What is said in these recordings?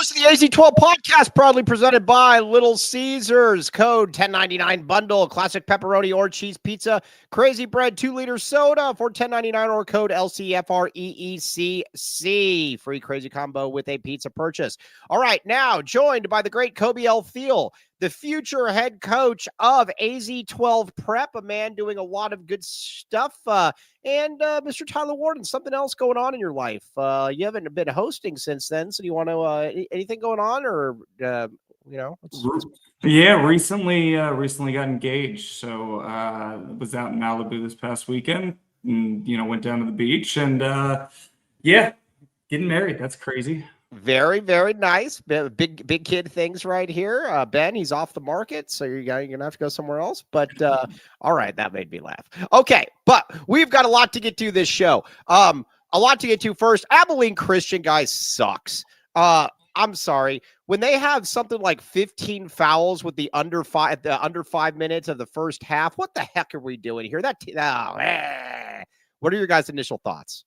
Listen to the AZ12 podcast, proudly presented by Little Caesars. Code 1099 bundle, classic pepperoni or cheese pizza, crazy bread, 2-liter soda for $10.99 or code LCFREECC. Free crazy combo with a pizza purchase. All right, now joined by the great Kobe L. Thiel, the future head coach of AZ12 Prep, a man doing a lot of good stuff. And Mr. Tyler Warden, something else going on in your life. You haven't been hosting since then, so do you want to anything going on, or Yeah, recently got engaged. So was out in Malibu this past weekend, and went down to the beach, and getting married. That's crazy. Very, very nice. Big kid things right here. Ben, he's off the market, so you're gonna have to go somewhere else. But all right, that made me laugh. Okay, but we've got a lot to get to this show. A lot to get to first. Abilene Christian, guys, sucks. I'm sorry. When they have something like 15 fouls with the under 5 minutes of the first half, what the heck are we doing here? What are your guys' initial thoughts?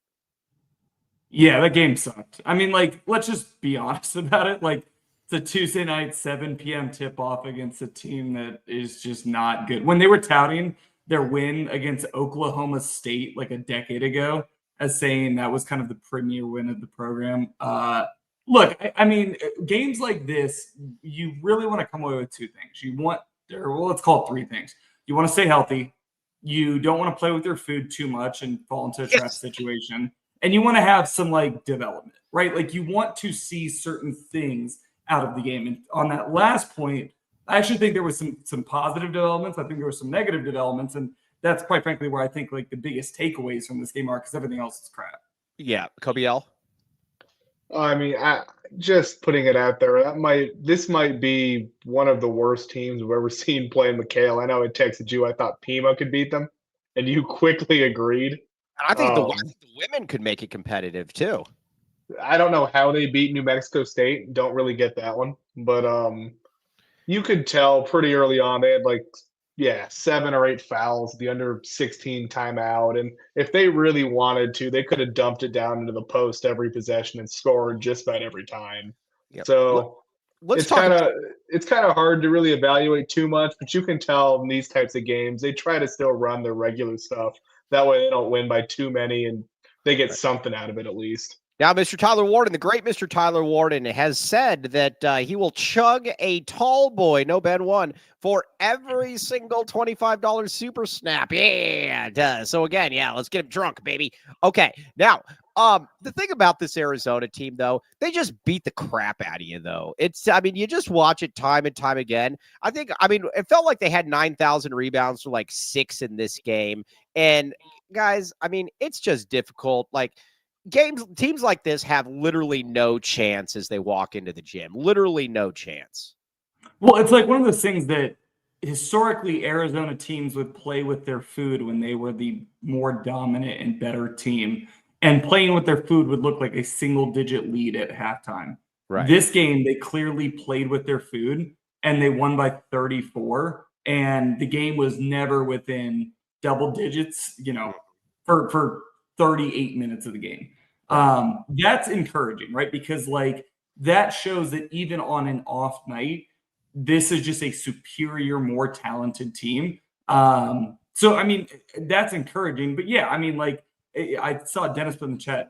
Yeah, that game sucked. I mean, let's just be honest about it. It's a Tuesday night, 7 p.m. tip-off against a team that is just not good. When they were touting their win against Oklahoma State like a decade ago as saying that was kind of the premier win of the program, look, I mean, games like this, you really want to come away with two things. Let's call it three things. You want to stay healthy. You don't want to play with your food too much and fall into a trap situation. And you want to have some development, right? You want to see certain things out of the game. And on that last point, I actually think there was some positive developments. I think there were some negative developments. And that's quite frankly where I think the biggest takeaways from this game are, because everything else is crap. Yeah. Kobe L. I mean, just putting it out there, this might be one of the worst teams we've ever seen play McHale. I know I texted you, I thought Pima could beat them, and you quickly agreed. I think the women could make it competitive too. I don't know how they beat New Mexico State. Don't really get that one, but you could tell pretty early on they had 7 or 8 fouls, the under 16 timeout, and if they really wanted to, they could have dumped it down into the post every possession and scored just about every time. Yep. So it's kind of hard to really evaluate too much, but you can tell in these types of games they try to still run their regular stuff. That way they don't win by too many, and they get something out of it at least. Now, Mr. Tyler Warden, the great Mr. Tyler Warden, has said that he will chug a tall boy, no Ben one, for every single $25 super snap. Yeah, it does. So again, let's get him drunk, baby. Okay, now, the thing about this Arizona team, though, they just beat the crap out of you, though. You just watch it time and time again. It felt like they had 9,000 rebounds for 6 in this game. And guys, it's just difficult. Teams like this have literally no chance as they walk into the gym. Literally no chance. Well, it's one of those things that historically Arizona teams would play with their food when they were the more dominant and better team. And playing with their food would look like a single-digit lead at halftime. Right. This game, they clearly played with their food, and they won by 34. And the game was never within double digits, for 38 minutes of the game. That's encouraging, right? Because that shows that even on an off night, this is just a superior, more talented team. So that's encouraging. But yeah, I saw Dennis put in the chat,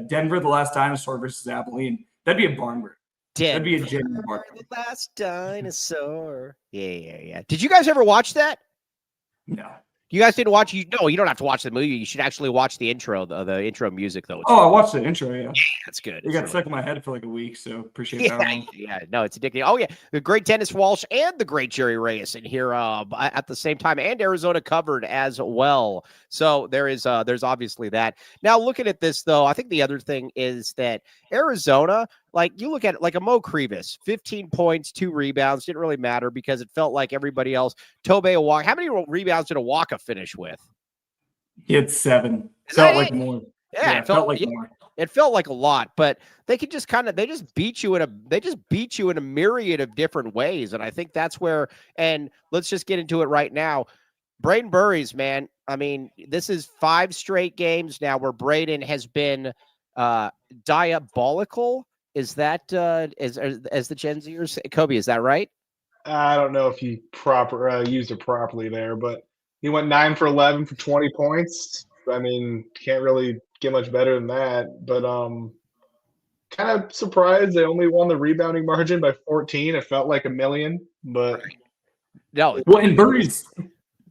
Denver, the last dinosaur versus Abilene. That'd be a barn burner. That'd be a genuine barn burner. The last dinosaur. Yeah. Did you guys ever watch that? No. You guys didn't watch? No, you don't have to watch the movie. You should actually watch the intro, the intro music, though. I watched the intro, yeah. Yeah, that's good. It got stuck in my head for a week, so appreciate that. Yeah, no, it's addicting. Oh, yeah, the great Dennis Walsh and the great Jerry Reyes in here at the same time, and Arizona covered as well. So there's obviously that. Now, looking at this, though, I think the other thing is that Arizona, you look at it a Mo Krivas, 15 points, 2 rebounds, didn't really matter because it felt like everybody else. Tobe Awaka, how many rebounds did Awaka finish with? He had 7. Felt like more. Yeah, it felt like more. It felt like a lot, but they could just they just beat you in a myriad of different ways. And I think that's where, and let's just get into it right now. Braden Burries, man. This is 5 straight games now where Braden has been diabolical Is that as the Gen Zers? Kobe, is that right? I don't know if he used it properly there, but he went 9 for 11 for 20 points. I mean, can't really get much better than that. But kind of surprised they only won the rebounding margin by 14. It felt like a million, but No. Well, and Burries,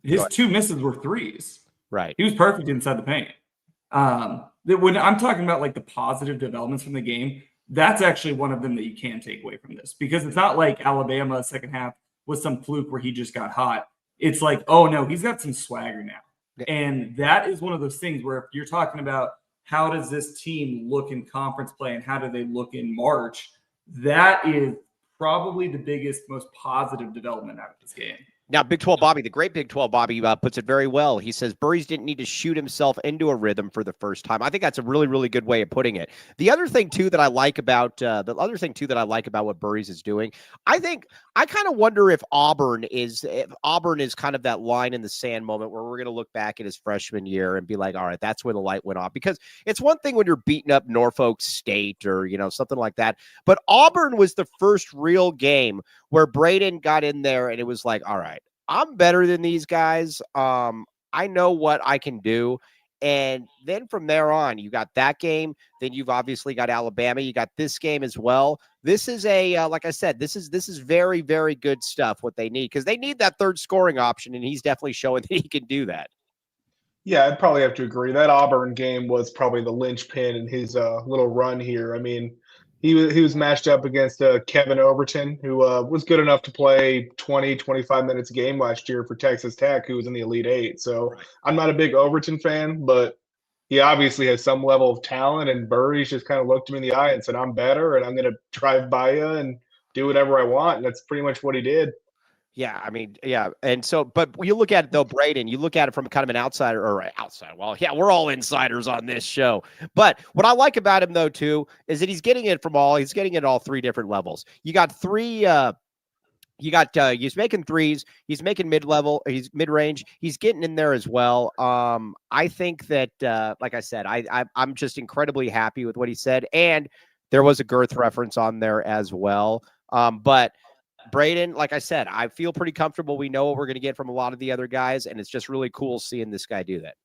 his ahead. 2 misses were threes. Right. He was perfect inside the paint. When I'm talking about like the positive developments from the game, that's actually one of them that you can take away from this, because it's not like Alabama second half was some fluke where he just got hot. It's like, oh no, he's got some swagger now. And that is one of those things where if you're talking about how does this team look in conference play and how do they look in March, that is probably the biggest, most positive development out of this game. Now, Big 12 Bobby, the great Big 12 Bobby, puts it very well. He says Burries didn't need to shoot himself into a rhythm for the first time. I think that's a really, really good way of putting it. The other thing too that I like about what Burries is doing, I kind of wonder if Auburn is kind of that line in the sand moment where we're going to look back at his freshman year and be like, all right, that's where the light went off. Because it's one thing when you're beating up Norfolk State or something like that, but Auburn was the first real game where Braden got in there and it was like, all right, I'm better than these guys. I know what I can do. And then from there on, you got that game. Then you've obviously got Alabama. You got this game as well. This is like I said, this is very, very good stuff, what they need, because they need that third scoring option, and he's definitely showing that he can do that. Yeah, I'd probably have to agree. That Auburn game was probably the linchpin in his little run here. I mean, he was matched up against Kevin Overton, who was good enough to play 20, 25 minutes a game last year for Texas Tech, who was in the Elite Eight. So I'm not a big Overton fan, but he obviously has some level of talent, and Burries just kind of looked him in the eye and said, I'm better, and I'm going to drive by you and do whatever I want. And that's pretty much what he did. Yeah, I mean, yeah. And so, but you look at it though, Braden, you look at it from kind of an outsider or outside. Well, yeah, we're all insiders on this show. But what I like about him though, too, is that he's getting it at all 3 different levels. You got 3, he's making threes, he's making mid-level, he's mid-range, he's getting in there as well. I think that, like I said, I'm just incredibly happy with what he said. And there was a girth reference on there as well. But Braden, like I said, I feel pretty comfortable. We know what we're going to get from a lot of the other guys, and it's just really cool seeing this guy do that.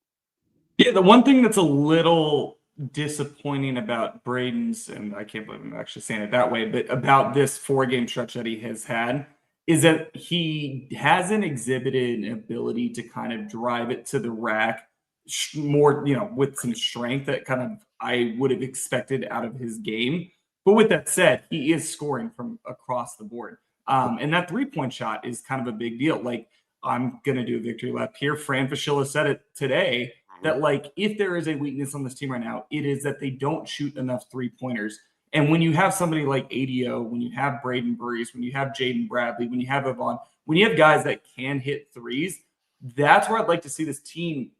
Yeah, the one thing that's a little disappointing about Braden's, and I can't believe I'm actually saying it that way, but about this 4-game stretch that he has had, is that he hasn't exhibited an ability to kind of drive it to the rack more, with some strength that kind of I would have expected out of his game. But with that said, he is scoring from across the board. And that 3-point shot is kind of a big deal. Like, I'm going to do a victory lap here. Fran Fraschilla said it today that, like, if there is a weakness on this team right now, it is that they don't shoot enough 3-pointers. And when you have somebody like ADO, when you have Braden Burries, when you have Jaden Bradley, when you have Yvonne, when you have guys that can hit threes, that's where I'd like to see this team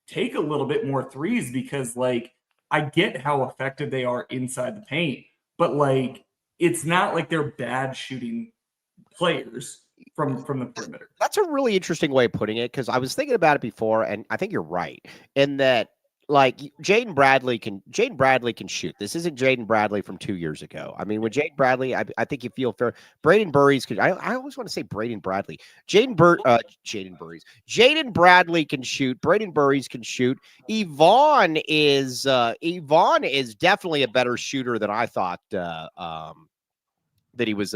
take a little bit more threes, because, like, I get how effective they are inside the paint, but, like, it's not like they're bad shooting players from the perimeter. That's a really interesting way of putting it, because I was thinking about it before, and I think you're right in that, like, Jaden Bradley can shoot. This isn't Jaden Bradley from 2 years ago. I mean, with Jaden Bradley, I think you feel fair. Braden Burries could. I always want to say Braden Bradley. Jaden Burries. Jaden Bradley can shoot. Braden Burries can shoot. Yvonne is definitely a better shooter than I thought. That he was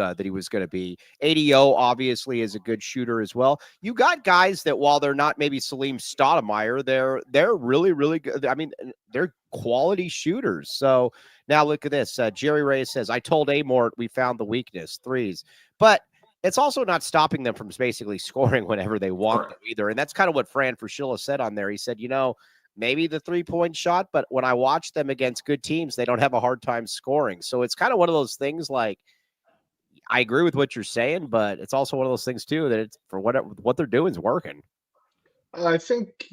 going to be. ADO obviously is a good shooter as well. You got guys that, while they're not maybe Salim Stoudemire, they're really, really good. I mean, they're quality shooters. So now look at this. Jerry Ray says, I told Amort we found the weakness, threes. But it's also not stopping them from basically scoring whenever they want them either. And that's kind of what Fran Fraschilla said on there. He said, maybe the 3-point shot, but when I watch them against good teams, they don't have a hard time scoring. So it's kind of one of those things, like, I agree with what you're saying, but it's also one of those things too that it's for what they're doing is working. I think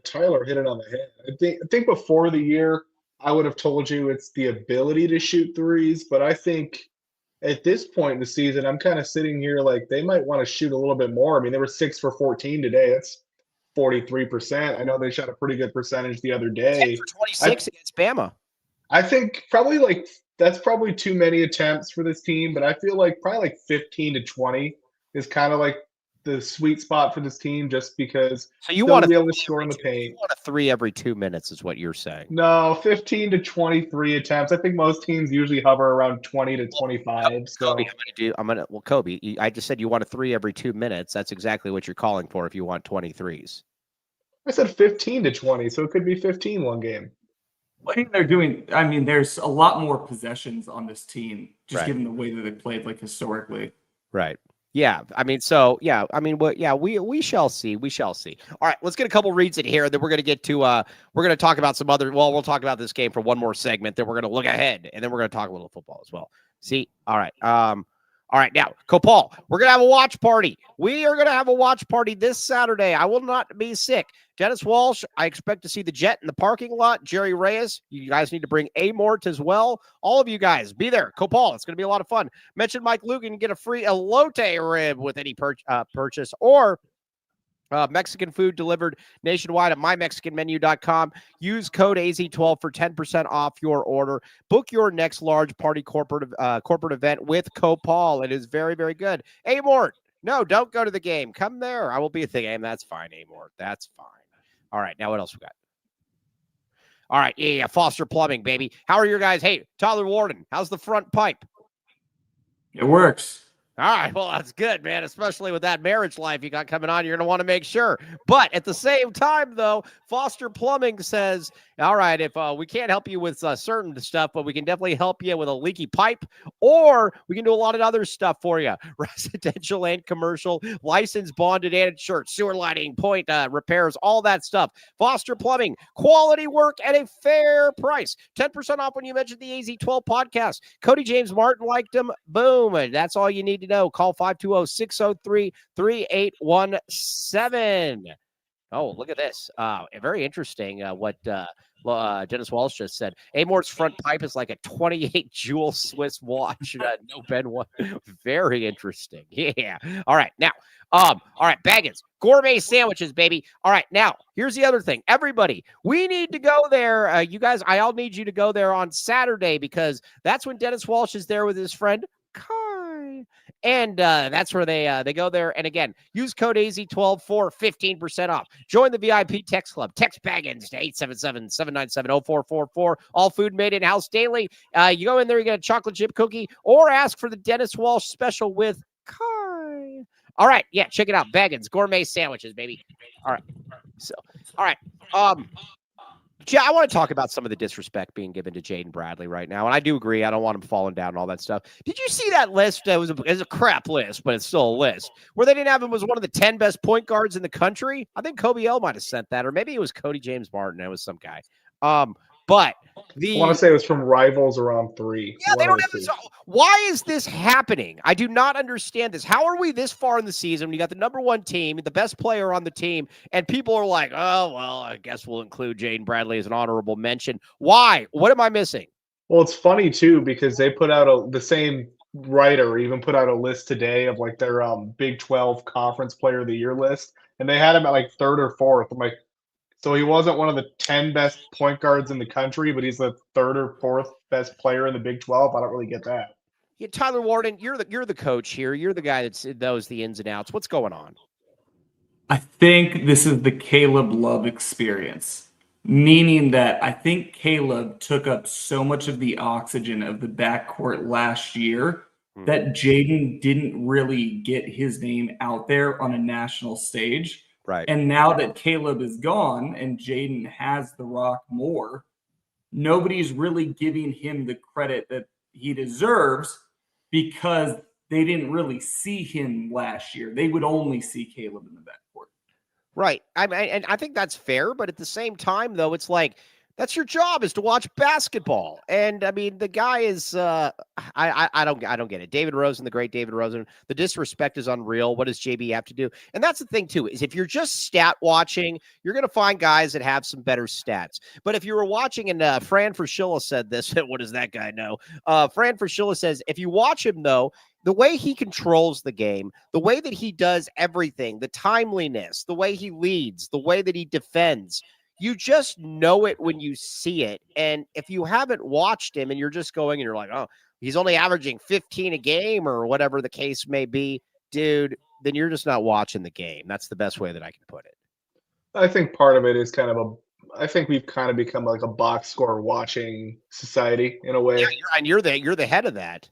Tyler hit it on the head. I think before the year, I would have told you it's the ability to shoot threes, but I think at this point in the season, I'm kind of sitting here like they might want to shoot a little bit more. I mean, they were 6 for 14 today. That's 43%. I know they shot a pretty good percentage the other day. 10 for 26 against Bama. I think probably like that's probably too many attempts for this team, but I feel like probably like 15 to 20 is kind of like the sweet spot for this team, just because So you they'll want be able to score in the you paint. want a 3 every 2 minutes is what you're saying. No, 15 to 23 attempts. I think most teams usually hover around 20 to 25. So Kobe, Kobe, I just said you want a 3 every 2 minutes. That's exactly what you're calling for if you want 23s. I said 15 to 20, so it could be 15 one game. I think they're doing. I mean, there's a lot more possessions on this team, just Right. given the way that they played, like historically. Right. Yeah. I mean, so yeah. I mean, we shall see. We shall see. All right. Let's get a couple reads in here. Then we're gonna get to we're gonna talk about some other. Well, we'll talk about this game for one more segment. Then we're gonna look ahead, and then we're gonna talk a little football as well. See. All right. All right, now, Copal, we're going to have a watch party. We are going to have a watch party this Saturday. I will not be sick. Dennis Walsh, I expect to see the Jet in the parking lot. Jerry Reyes, you guys need to bring Amort as well. All of you guys, be there. Copal, it's going to be a lot of fun. Mention Mike Lugan, get a free elote rib with any purchase, or Mexican food delivered nationwide at mymexicanmenu.com. Use code AZ12 for 10% off your order. Book your next large party corporate event with Copal. It is very, very good. Amort, no, don't go to the game. Come there. I will be at the game. That's fine, Amort. That's fine. All right, now what else we got? All right, yeah, Foster Plumbing, baby. How are your guys? Hey, Tyler Warden, how's the front pipe? It works. All right, well, that's good, man, especially with that marriage life you got coming on. You're going to want to make sure. But at the same time, though, Foster Plumbing says, all right, if we can't help you with certain stuff, but we can definitely help you with a leaky pipe, or we can do a lot of other stuff for you. Residential and commercial, licensed, bonded, and insured, sewer lighting, point repairs, all that stuff. Foster Plumbing, quality work at a fair price. 10% off when you mention the AZ12 podcast. Cody James Martin liked him. Boom. That's all you need to know. Call 520-603-3817. Oh, look at this. Very interesting what Dennis Walsh just said. Amort's front pipe is like a 28 jewel Swiss watch. No Ben one. Very interesting. Yeah. All right. Now, all right, Baggins, gourmet sandwiches, baby. All right, now, here's the other thing. Everybody, we need to go there. You guys, I'll need you to go there on Saturday, because that's when Dennis Walsh is there with his friend Kai. And that's where they go there. And again, use code AZ12 for 15% off. Join the VIP text club. Text Baggins to 877-797-0444. All food made in-house daily. You go in there, you get a chocolate chip cookie, or ask for the Dennis Walsh special with Kai. All right, yeah, check it out. Baggins, gourmet sandwiches, baby. All right. So, all right. Yeah, I want to talk about some of the disrespect being given to Jaden Bradley right now. And I do agree. I don't want him falling down and all that stuff. Did you see that list? It was a crap list, but it's still a list where they didn't have him as one of the 10 best point guards in the country. I think Kobe L might have sent that, or maybe it was Cody James Martin. It was some guy. But I want to say it was from Rivals around 3. Yeah, they don't have this. Why is this happening? I do not understand this. How are we this far in the season when you got the number one team, the best player on the team, and people are like, oh, well, I guess we'll include Jaden Bradley as an honorable mention. Why? What am I missing? Well, it's funny, too, because they put out the same writer even put out a list today of like their Big 12 Conference Player of the Year list, and they had him at like 3rd or 4th. I'm like, so he wasn't one of the 10 best point guards in the country, but he's the 3rd or 4th best player in the Big 12. I don't really get that. Yeah, Tyler Warden, you're the coach here. You're the guy that knows the ins and outs. What's going on? I think this is the Caleb Love experience, meaning that I think Caleb took up so much of the oxygen of the backcourt last year that Jaden didn't really get his name out there on a national stage. Right. And now that Caleb is gone and Jaden has the rock more, nobody's really giving him the credit that he deserves, because they didn't really see him last year. They would only see Caleb in the backcourt. Right. And I think that's fair. But at the same time, though, it's like, that's your job, is to watch basketball. And I mean, the guy is I don't get it. David Rosen, the great David Rosen, the disrespect is unreal. What does JB have to do? And that's the thing too, is if you're just stat watching, you're going to find guys that have some better stats. But if you were watching, and Fran Fraschilla said this, what does that guy know? Fran Fraschilla says, if you watch him though, the way he controls the game, the way that he does everything, the timeliness, the way he leads, the way that he defends, you just know it when you see it. And if you haven't watched him and you're just going and you're like, oh, he's only averaging 15 a game or whatever the case may be, dude, then you're just not watching the game. That's the best way that I can put it. I think part of it is kind of I think we've kind of become like a box score watching society in a way. Yeah, you're the head of that.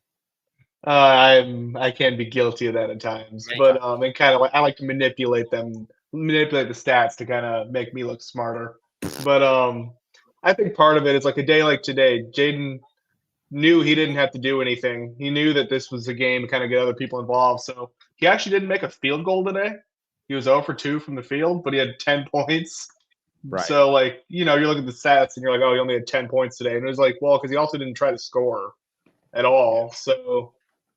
I can be guilty of that at times, but and kind of like I like to manipulate the stats to kind of make me look smarter. But I think part of it is like a day like today, Jaden knew he didn't have to do anything. He knew that this was a game to kind of get other people involved. So he actually didn't make a field goal today. He was 0 for 2 from the field, but he had 10 points. Right. So like, you look at the stats and you're like, oh, he only had 10 points today. And it was like, well, because he also didn't try to score at all. So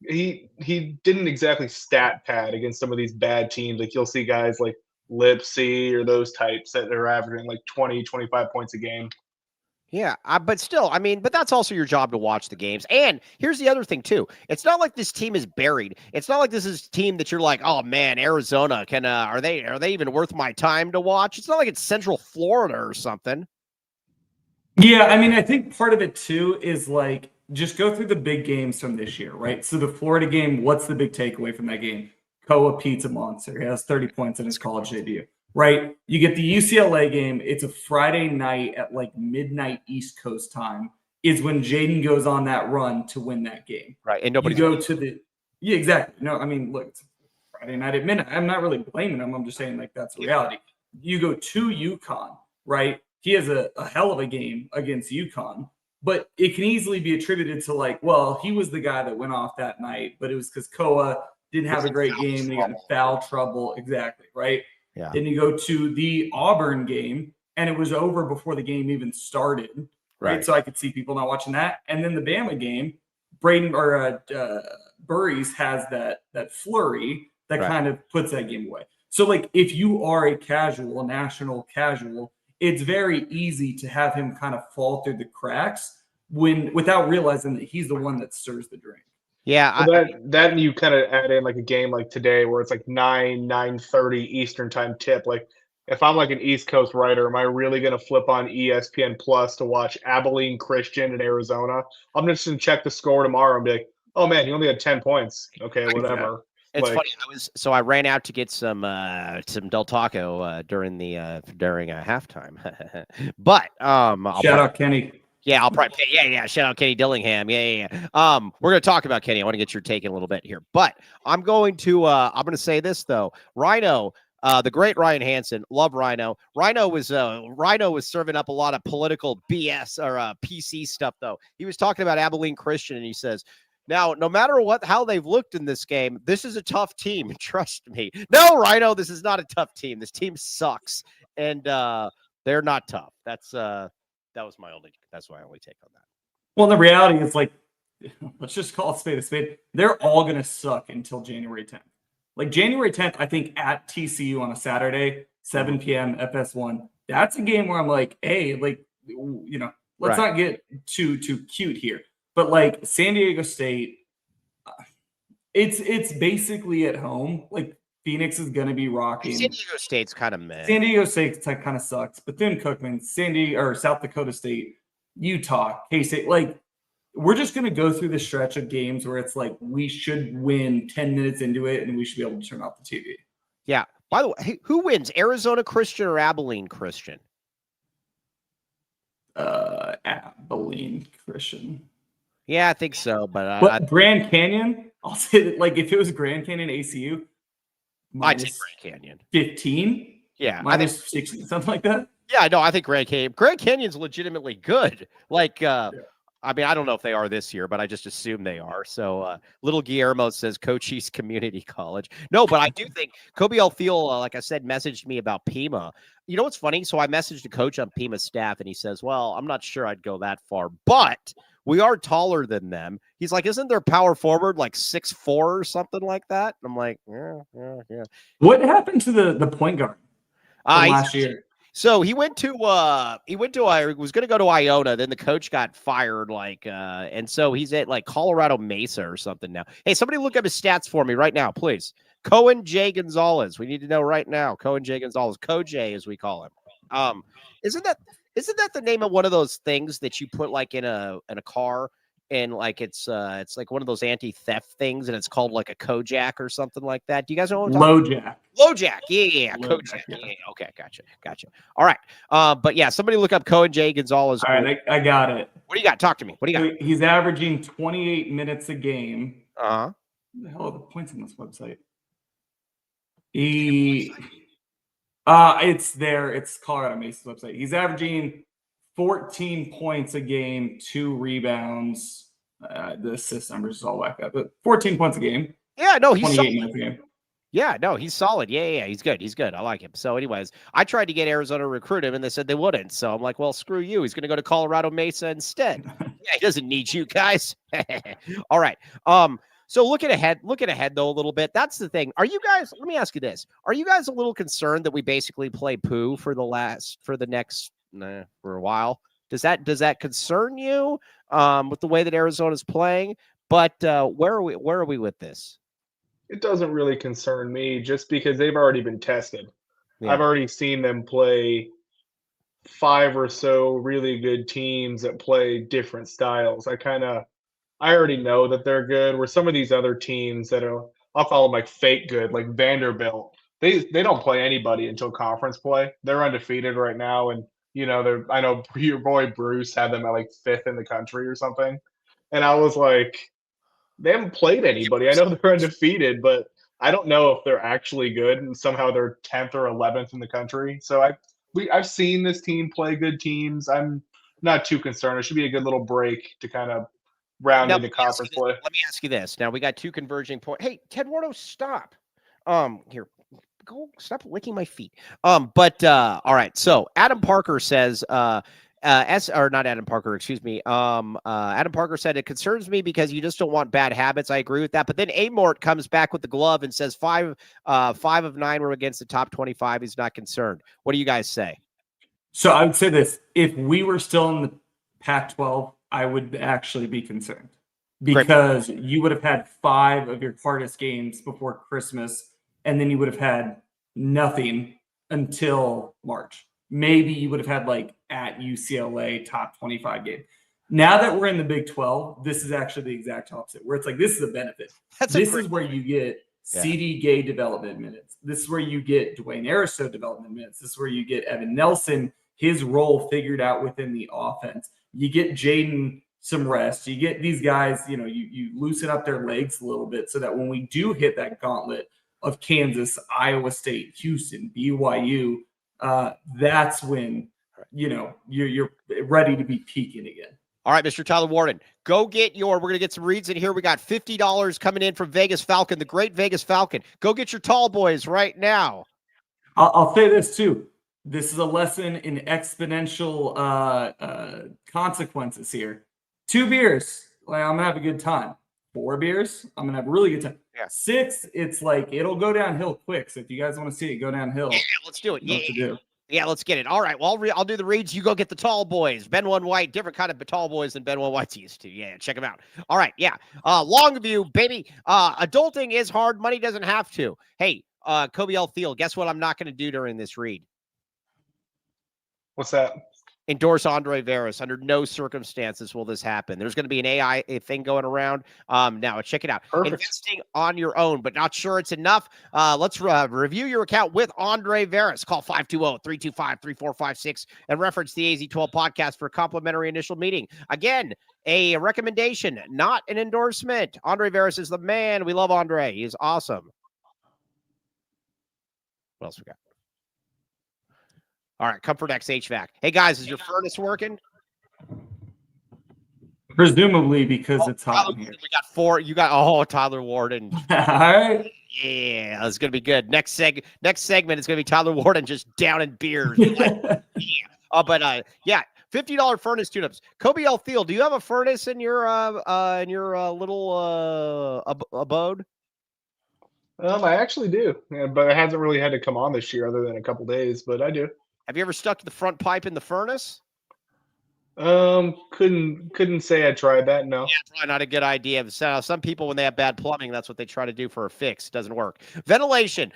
he didn't exactly stat pad against some of these bad teams. Like you'll see guys like Lipsy or those types that are averaging like 20, 25 points a game. Yeah, but still, I mean, but that's also your job to watch the games. And here's the other thing too. It's not like this team is buried. It's not like this is a team that you're like, oh man, Arizona can are they even worth my time to watch? It's not like it's Central Florida or something. Yeah, I mean, I think part of it too is like just go through the big games from this year, right? So the Florida game, what's the big takeaway from that game? Koa Pizza Monster. He has 30 points in his college debut. Right. You get the UCLA game. It's a Friday night at like midnight East Coast time is when Jaden goes on that run to win that game. Right. And nobody go to yeah, exactly. No, I mean, look, it's Friday night at midnight. I'm not really blaming him. I'm just saying like that's the reality. You go to UConn, right? He has a hell of a game against UConn, but it can easily be attributed to like, well, he was the guy that went off that night, but it was because Koa didn't have a great game and he got in foul trouble. Exactly. Right. Yeah. Then you go to the Auburn game, and it was over before the game even started. Right. So I could see people not watching that. And then the Bama game, Braden Burries has that flurry that kind of puts that game away. So like if you are a national casual, it's very easy to have him kind of fall through the cracks without realizing that he's the one that stirs the drink. Yeah, well, that you kind of add in like a game like today where it's like 9:30 Eastern time tip. Like if I'm like an East Coast writer, am I really going to flip on ESPN Plus to watch Abilene Christian in Arizona? I'm just going to check the score tomorrow and be like, oh man, he only had 10 points. Okay, whatever. It's funny. I ran out to get some Del Taco during halftime. But shout out Kenny. Yeah, I'll probably pay. Yeah. Shout out Kenny Dillingham. Yeah. We're going to talk about Kenny. I want to get your take in a little bit here, but I'm going to say this though. Rhino, the great Ryan Hansen, love Rhino. Rhino was serving up a lot of political BS or PC stuff though. He was talking about Abilene Christian, and he says, now, no matter how they've looked in this game, this is a tough team. Trust me. No, Rhino, this is not a tough team. This team sucks, and they're not tough. That's my only take on that. Well, the reality is like, let's just call it spade a spade. They're all going to suck until January 10th. Like January 10th, I think at TCU on a Saturday, 7 p.m. FS1. That's a game where I'm like, hey, like, let's not get too cute here. But like San Diego State, it's basically at home. Like Phoenix is going to be rocking. San Diego State's kind of meh. San Diego State kind of sucks. Bethune-Cookman, South Dakota State, Utah, K-State. Like, we're just going to go through the stretch of games where it's like we should win 10 minutes into it and we should be able to turn off the TV. Yeah. By the way, who wins, Arizona Christian or Abilene Christian? Abilene Christian. Yeah, I think so. But Grand Canyon, I'll say that, like, if it was Grand Canyon ACU, I'd take Grand Canyon. 15? Yeah. Minus 16, something like that. Yeah, no, I think Grand Canyon's legitimately good. Like, I mean, I don't know if they are this year, but I just assume they are. So little Guillermo says Cochise Community College. No, but I do think Kobe Alfiel, like I said, messaged me about Pima. You know what's funny? So I messaged a coach on Pima's staff, and he says, well, I'm not sure I'd go that far, but we are taller than them. He's like, isn't their power forward like 6'4" or something like that? And I'm like, yeah. What happened to the point guard last year? So he went to he was going to go to Iona. Then the coach got fired, and so he's at like Colorado Mesa or something now. Hey, somebody look up his stats for me right now, please. Cohen J. Gonzalez. We need to know right now. Cohen J. Gonzalez. Ko-J, as we call him. Isn't that the name of one of those things that you put like in a car, and like it's like one of those anti-theft things, and it's called like a Kojak or something like that. Do you guys know what I'm talking about? LoJack. LoJack, yeah, LoJack, Kojak, yeah. yeah. Okay, gotcha. All right, but yeah, somebody look up Cohen J. Gonzalez. All right, I got it. What do you got? Talk to me. What do you got? He's averaging 28 minutes a game. Uh-huh. What the hell are the points on this website? It's there. It's Colorado Mesa's website. He's averaging 14 points a game, 2 rebounds. The assist numbers is all whacked up, but 14 points a game. Yeah, no, he's 28 minutes a game. Yeah, no, he's solid. Yeah, he's good. I like him. So, anyways, I tried to get Arizona to recruit him, and they said they wouldn't. So I'm like, well, screw you. He's going to go to Colorado Mesa instead. Yeah, he doesn't need you guys. All right. So looking ahead though a little bit. That's the thing. Are you guys? Let me ask you this: are you guys a little concerned that we basically play poo for a while? Does that concern you with the way that Arizona's playing? But where are we with this? It doesn't really concern me just because they've already been tested. Yeah. I've already seen them play 5 or so really good teams that play different styles. I already know that they're good. Where some of these other teams that I'll call them like fake good, like Vanderbilt, they don't play anybody until conference play. They're undefeated right now, and I know your boy Bruce had them at like 5th in the country or something, and I was like, they haven't played anybody. I know they're undefeated, but I don't know if they're actually good, and somehow they're 10th or 11th in the country. So I've seen this team play good teams. I'm not too concerned. It should be a good little break to kind of round into conference play. Let me ask you this. Now we got 2 converging points. Hey, Ted Wardo, stop. Here, go stop licking my feet. All right. So Adam Parker says, not Adam Parker, excuse me. Adam Parker said, it concerns me because you just don't want bad habits. I agree with that. But then Amort comes back with the glove and says 5 of 9 were against the top 25. He's not concerned. What do you guys say? So I would say this: if we were still in the Pac-12, I would actually be concerned because you would have had 5 of your hardest games before Christmas, and then you would have had nothing until March. Maybe you would have had like at UCLA top 25 game. Now that we're in the Big 12, this is actually the exact opposite, where it's like, this is a benefit. This is where you get CD Gay development minutes. This is where you get Dwayne Aristo development minutes. This is where you get Evan Nelson, his role figured out within the offense. You get Jaden some rest. You get these guys, you loosen up their legs a little bit so that when we do hit that gauntlet of Kansas, Iowa State, Houston, BYU, that's when you're ready to be peaking again. All right, Mr. Tyler Warden, go get we're going to get some reads in here. We got $50 coming in from Vegas Falcon, the great Vegas Falcon. Go get your tall boys right now. I'll say this too. This is a lesson in exponential consequences here. 2 beers, I'm going to have a good time. 4 beers, I'm going to have a really good time. Yeah. 6, it's like it'll go downhill quick. So if you guys want to see it go downhill, yeah, let's do it. You know what to do. Yeah, let's get it. All right, well, I'll do the reads. You go get the tall boys. Ben One White, different kind of tall boys than Ben One White's used to. Yeah, check them out. All right, yeah. Longview, baby. Adulting is hard. Money doesn't have to. Hey, Kobe L. Thiel, guess what I'm not going to do during this read? What's that? Endorse Andre Veras. Under no circumstances will this happen. There's going to be an AI thing going around. Now, check it out. Perfect. Investing on your own, but not sure it's enough. Let's review your account with Andre Veras. Call 520-325-3456 and reference the AZ12 podcast for a complimentary initial meeting. Again, a recommendation, not an endorsement. Andre Veras is the man. We love Andre. He's awesome. What else we got? All right, Comfort X HVAC. Hey, guys, is your furnace working? Presumably because it's hot Tyler, in here. We got 4. You got, Tyler Warden. All right. Yeah, it's going to be good. Next segment is going to be Tyler Warden just downing beers. Yeah. $50 furnace tune-ups. Kobe L. Thiel, do you have a furnace in your little abode? I actually do, but it hasn't really had to come on this year other than a couple days, but I do. Have you ever stuck the front pipe in the furnace? Couldn't say I tried that. No. Yeah, probably not a good idea. So some people, when they have bad plumbing, that's what they try to do for a fix. It doesn't work. Ventilation,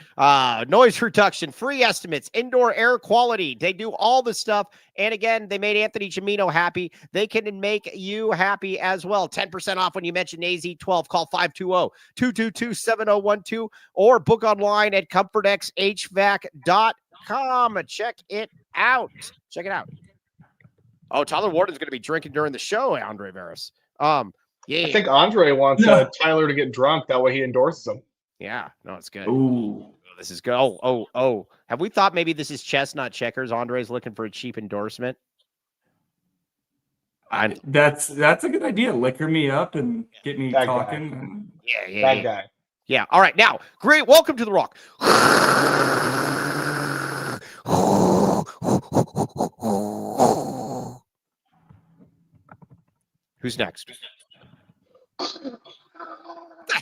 noise reduction, free estimates, indoor air quality. They do all the stuff. And again, they made Anthony Cimino happy. They can make you happy as well. 10% off when you mention AZ12. Call 520-222-7012 or book online at comfortxhvac.com. Check it out. Check it out. Oh, Tyler Warden's going to be drinking during the show, Andre Veras. Yeah. I think Andre wants Tyler to get drunk. That way he endorses him. Yeah. No, it's good. Ooh. Oh, this is good. Oh. Have we thought maybe this is chess, not checkers? Andre's looking for a cheap endorsement. That's a good idea. Liquor me up and get me talking. Yeah. That guy. Yeah. All right. Now, great. Welcome to the Rock. Who's next? What the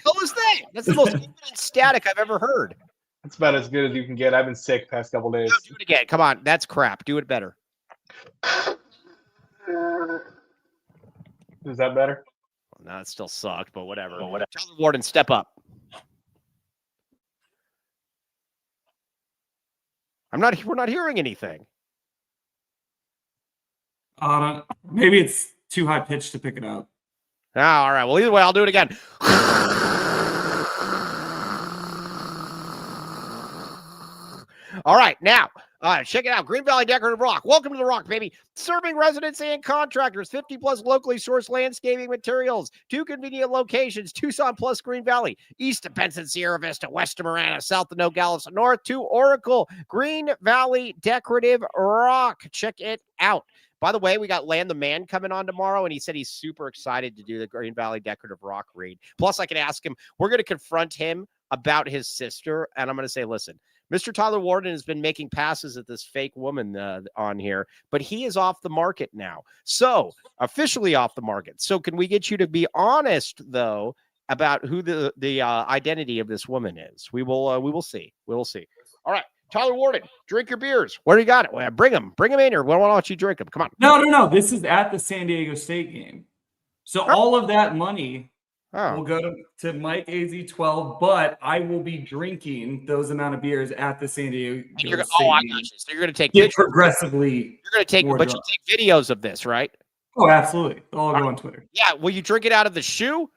hell is that? That's the most infinite static I've ever heard. That's about as good as you can get. I've been sick past couple days. No, do it again. Come on. That's crap. Do it better. Is that better? Well, no, it still sucked, but whatever. Tyler Warden, step up. We're not hearing anything. Maybe it's too high pitched to pick it up. Oh, all right. Well, either way, I'll do it again. All right. Now, check it out. Green Valley Decorative Rock. Welcome to the Rock, baby. Serving residents and contractors. 50-plus locally sourced landscaping materials. 2 convenient locations. Tucson plus Green Valley. East of Benson, Sierra Vista. West of Marana. South of Nogales. North to Oracle. Green Valley Decorative Rock. Check it out. By the way, we got Land the Man coming on tomorrow, and he said he's super excited to do the Green Valley Decorative Rock read. Plus, I can ask him, we're going to confront him about his sister, and I'm going to say, listen, Mr. Tyler Warden has been making passes at this fake woman on here, but he is off the market now. So, officially off the market. So, can we get you to be honest, though, about who the identity of this woman is? We will see. We will see. All right. Tyler Warden, drink your beers. Where do you got it? Well, bring them in here. Why don't you drink them? Come on. No. This is at the San Diego State game. So all of that money will go to Mike AZ12, but I will be drinking those amount of beers at the San Diego State game. I got you. So you're going to take pictures. Progressively. You're going to take, but you'll take videos of this, right? Oh, absolutely. They'll all go on Twitter. Yeah. Will you drink it out of the shoe?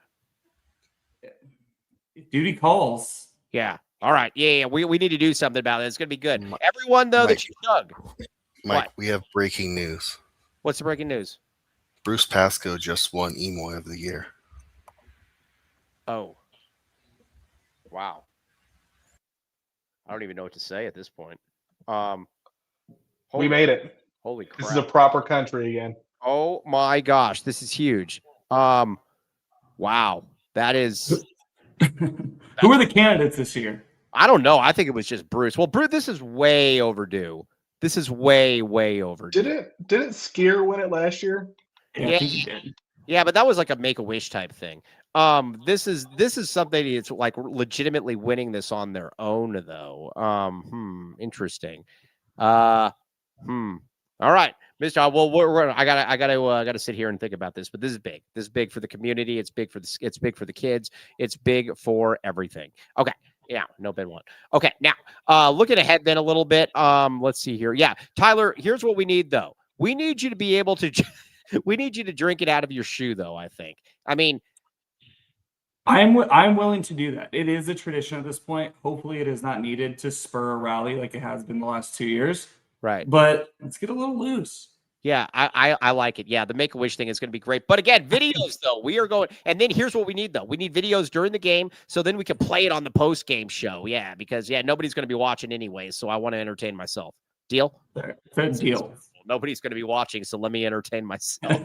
Duty calls. Yeah. All right. Yeah. We need to do something about it. It's going to be good. Everyone, though, that you chug. Mike, we have breaking news. What's the breaking news? Bruce Pascoe just won Emo of the Year. Oh. Wow. I don't even know what to say at this point. We made it. Holy crap. This is a proper country again. Oh, my gosh. This is huge. Wow. That is... Who are the candidates this year? I don't know. I think it was just Bruce. Well, Bruce, this is way overdue. This is way overdue. Didn't Skier win it last year? Yeah, I think he did. Yeah, but that was like a Make-A-Wish type thing. This is something that's like legitimately winning this on their own, though. Interesting. All right, Mr. Well, I gotta sit here and think about this, but this is big. This is big for the community. It's big for the kids. It's big for everything. Okay. Yeah, no Ben one. Okay, now looking ahead then a little bit. Let's see here. Yeah, Tyler, here's what we need though. We need you to be able to we need you to drink it out of your shoe, though, I think. I mean, I'm willing to do that. It is a tradition at this point. Hopefully it is not needed to spur a rally like it has been the last 2 years. Right. But let's get a little loose. Yeah, I like it. Yeah, the Make-A-Wish thing is going to be great. But again, videos, though. We are going – and then here's what we need, though. We need videos during the game so then we can play it on the post-game show. Yeah, because, nobody's going to be watching anyway, so I want to entertain myself. Deal? Fair deal. Nobody's going to be watching, so let me entertain myself.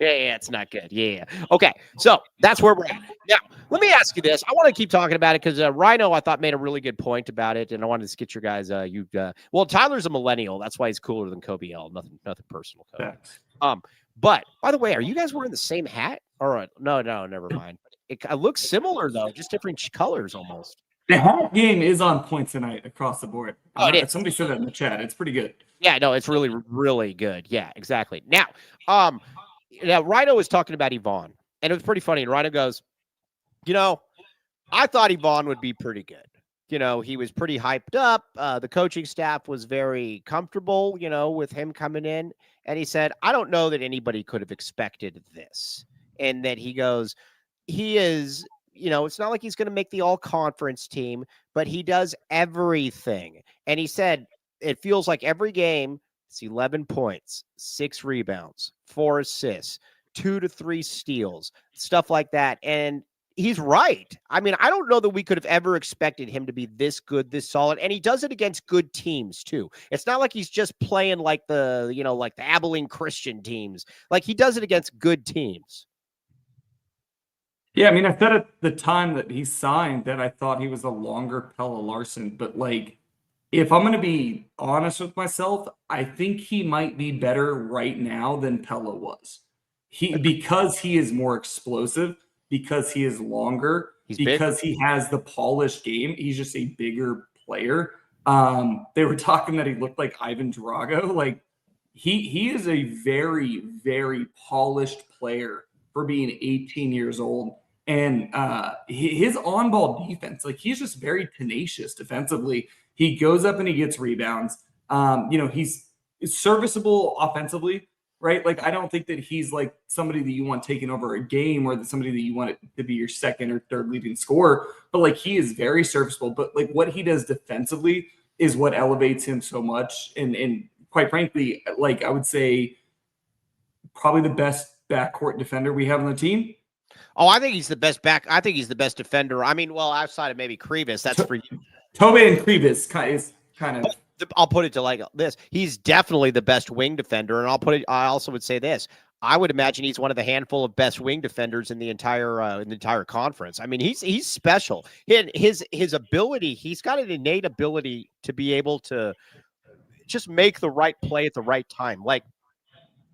Yeah, it's not good. Yeah. Okay, so that's where we're at. Now, let me ask you this. I want to keep talking about it because Rhino, I thought, made a really good point about it, and I wanted to get your guys. Well, Tyler's a millennial. That's why he's cooler than Kobe L. Nothing personal, Kobe. But by the way, are you guys wearing the same hat? All right. No, never mind. It looks similar though, just different colors almost. The hat game is on point tonight across the board. Oh, it is. Somebody said that in the chat. It's pretty good. Yeah, no, it's really, really good. Yeah, exactly. Now, Rhino was talking about Yvonne, and it was pretty funny. And Rhino goes, I thought Yvonne would be pretty good. He was pretty hyped up. The coaching staff was very comfortable, with him coming in. And he said, I don't know that anybody could have expected this. And that he goes, he is, it's not like he's going to make the all-conference team, but he does everything. And he said, it feels like every game, it's 11 points, 6 rebounds, 4 assists, 2 to 3 steals, stuff like that. And he's right. I mean, I don't know that we could have ever expected him to be this good, this solid. And he does it against good teams too. It's not like he's just playing like the Abilene Christian teams. Like, he does it against good teams. Yeah, I mean, I said at the time that he signed that I thought he was a longer Pella Larson, but like, if I'm going to be honest with myself, I think he might be better right now than Pella was. Because he is more explosive, because he is longer, because he has the polished game. He's just a bigger player. They were talking that he looked like Ivan Drago. Like, he is a very, very polished player for being 18 years old. And his on-ball defense, like, he's just very tenacious defensively. He goes up and he gets rebounds. He's serviceable offensively, right? Like, I don't think that he's like somebody that you want taking over a game or somebody that you want it to be your second or third leading scorer. But like, he is very serviceable. But like, what he does defensively is what elevates him so much. And quite frankly, like, I would say probably the best backcourt defender we have on the team. Oh, I think he's the best I think he's the best defender. I mean, well, outside of maybe Krivas, that's for you. Tobe and Krivas is kind of. I'll put it to like this: he's definitely the best wing defender, and I also would say this: I would imagine he's one of the handful of best wing defenders in the entire conference. I mean, he's special. His ability, he's got an innate ability to be able to just make the right play at the right time. Like,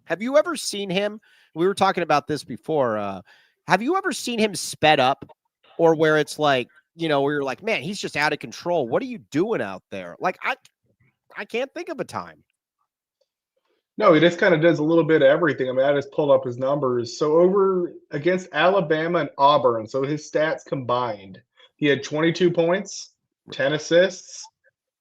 have you ever seen him? We were talking about this before. Have you ever seen him sped up, or where it's like, where you're like, man, he's just out of control. What are you doing out there? Like, I can't think of a time. No, he just kind of does a little bit of everything. I mean, I just pulled up his numbers. So over against Alabama and Auburn, so his stats combined, he had 22 points, 10 assists,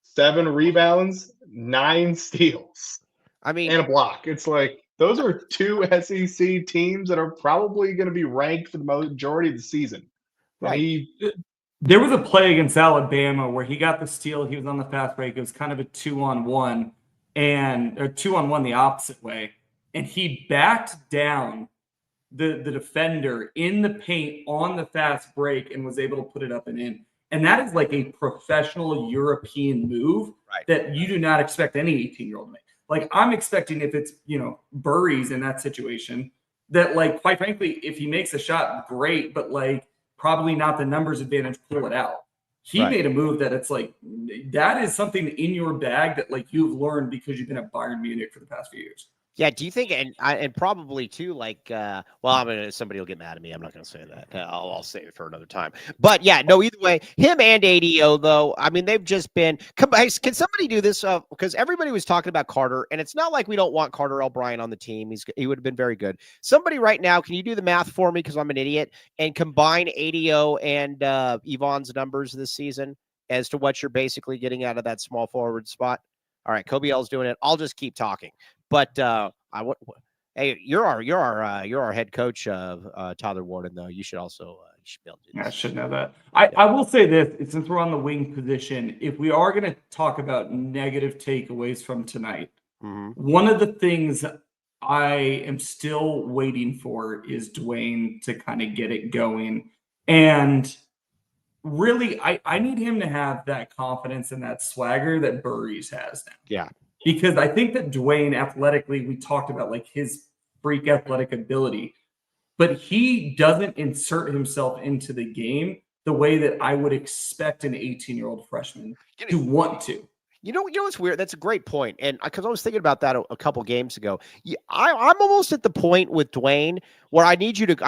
7 rebounds, 9 steals. I mean, and a block. It's like, those are 2 SEC teams that are probably going to be ranked for the majority of the season. Right. There was a play against Alabama where he got the steal. He was on the fast break. It was kind of a 2-on-1 or 2-on-1 the opposite way. And he backed down the defender in the paint on the fast break and was able to put it up and in. And that is like a professional European move that you do not expect any 18-year-old to make. Like, I'm expecting if it's, Burries in that situation, that, like, quite frankly, if he makes a shot, great, but, like, probably not the numbers advantage, pull it out. He made a move that it's like, that is something in your bag that, like, you've learned because you've been at Bayern Munich for the past few years. Yeah, do you think, and probably too, like, somebody will get mad at me. I'm not going to say that. I'll save it for another time. But yeah, no, either way, him and ADO, though, I mean, they've just been, can somebody do this? Because everybody was talking about Carter, and it's not like we don't want Carter O'Brien on the team. He would have been very good. Somebody right now, can you do the math for me? Because I'm an idiot, and combine ADO and Yvonne's numbers this season as to what you're basically getting out of that small forward spot. All right, Kobe L's doing it. I'll just keep talking. But hey, you're our head coach, Tyler Warden, though. You should also be able to do this. I should know that. I will say this, since we're on the wing position, if we are going to talk about negative takeaways from tonight, one of the things I am still waiting for is Dwayne to kind of get it going. And really, I need him to have that confidence and that swagger that Burries has now. Yeah. Because I think that Dwayne, athletically, we talked about like his freak athletic ability, but he doesn't insert himself into the game the way that I would expect an 18-year-old freshman to want to. You know what's weird? That's a great point. And because I was thinking about that a couple games ago. I'm almost at the point with Dwayne where I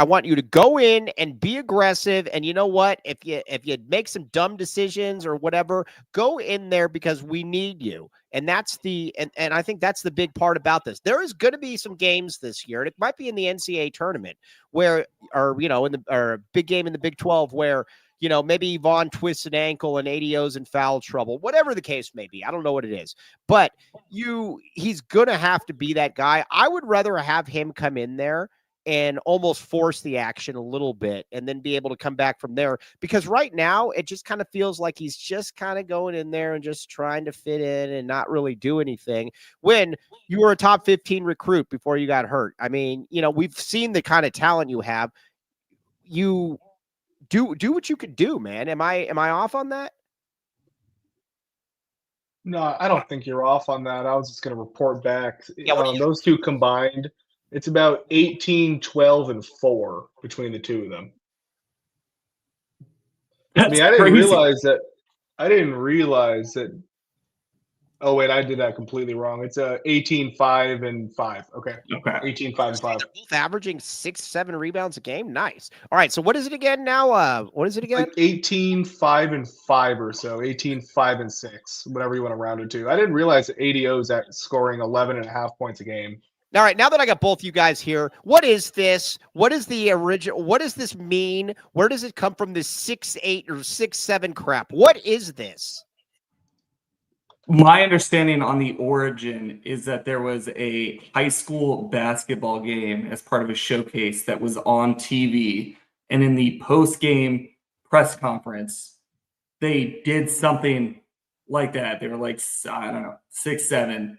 want you to go in and be aggressive. And you know what? If you make some dumb decisions or whatever, go in there because we need you. And that's and I think that's the big part about this. There is going to be some games this year, and it might be in the NCAA tournament or a big game in the Big 12 where, maybe Vaughn twists an ankle and ADO's in foul trouble, whatever the case may be. I don't know what it is, but he's going to have to be that guy. I would rather have him come in there and almost force the action a little bit and then be able to come back from there. Because right now it just kind of feels like he's just kind of going in there and just trying to fit in and not really do anything when you were a top 15 recruit before you got hurt. I mean, we've seen the kind of talent you have. You do what you could do, man. Am I off on that? No, I don't think you're off on that. I was just going to report back. Yeah, those two combined, it's about 18, 12, and 4 between the two of them. I didn't realize that. Oh, wait, I did that completely wrong. It's 18, 5, and 5. Okay. 18, 5, and 5. They're both averaging 6-7 rebounds a game. Nice. All right. So what is it again now? What is it again? Like 18, 5, and 5 or so. 18, 5, and 6, whatever you want to round it to. I didn't realize that ADO's at scoring 11.5 points a game. All right, now that I got both you guys here, what is this? What is the original? What does this mean? Where does it come from? This 6'8" or 6'7" crap? What is this? My understanding on the origin is that there was a high school basketball game as part of a showcase that was on TV, and in the post-game press conference, they did something like that. They were like, I don't know, 6'7",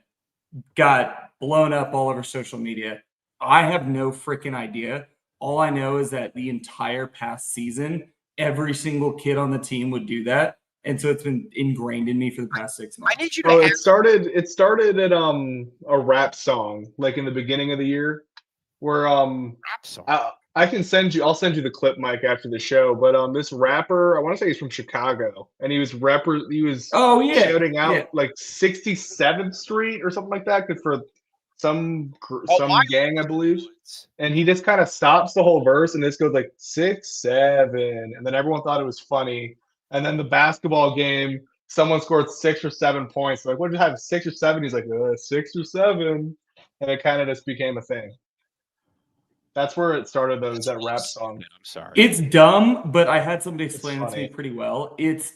got blown up all over social media. I have no freaking idea. All I know is that the entire past season, every single kid on the team would do that. And so it's been ingrained in me for the past 6 months. I need you to it started at a rap song, like in the beginning of the year, where rap song. I'll send you the clip, Mike, after the show. But this rapper, I want to say he's from Chicago, and he was shouting out like 67th Street or something like that for some gang, I believe. And he just kind of stops the whole verse, and this goes like 6, 7, and then everyone thought it was funny. And then the basketball game, someone scored 6 or 7 points. Like, what did you have, 6 or 7? He's like, 6 or 7, and it kind of just became a thing. That's where it started, though, is that rap song. I'm sorry. It's dumb, but I had somebody explain it to me pretty well. It's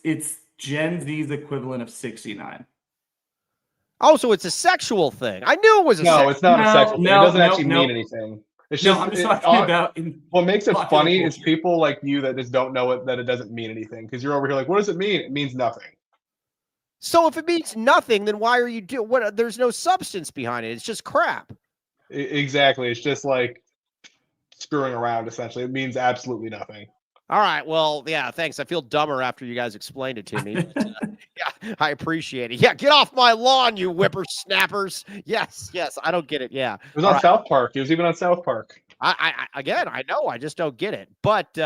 Gen Z's equivalent of 69. Oh, so it's a sexual thing. I knew it was it's not a sexual thing. It doesn't actually mean anything. It's just, I'm just talking about. What makes it funny is people like you that just don't know that it doesn't mean anything, because you're over here like, what does it mean? It means nothing. So if it means nothing, then why are you doing what? There's no substance behind it. It's just crap. Exactly. It's just like screwing around, essentially. It means absolutely nothing. All right. Well, yeah, thanks. I feel dumber after you guys explained it to me. But, yeah, I appreciate it. Yeah, get off my lawn, you whippersnappers. Yes. I don't get it. Yeah. It was on South Park. It was even on South Park. I know. I just don't get it. But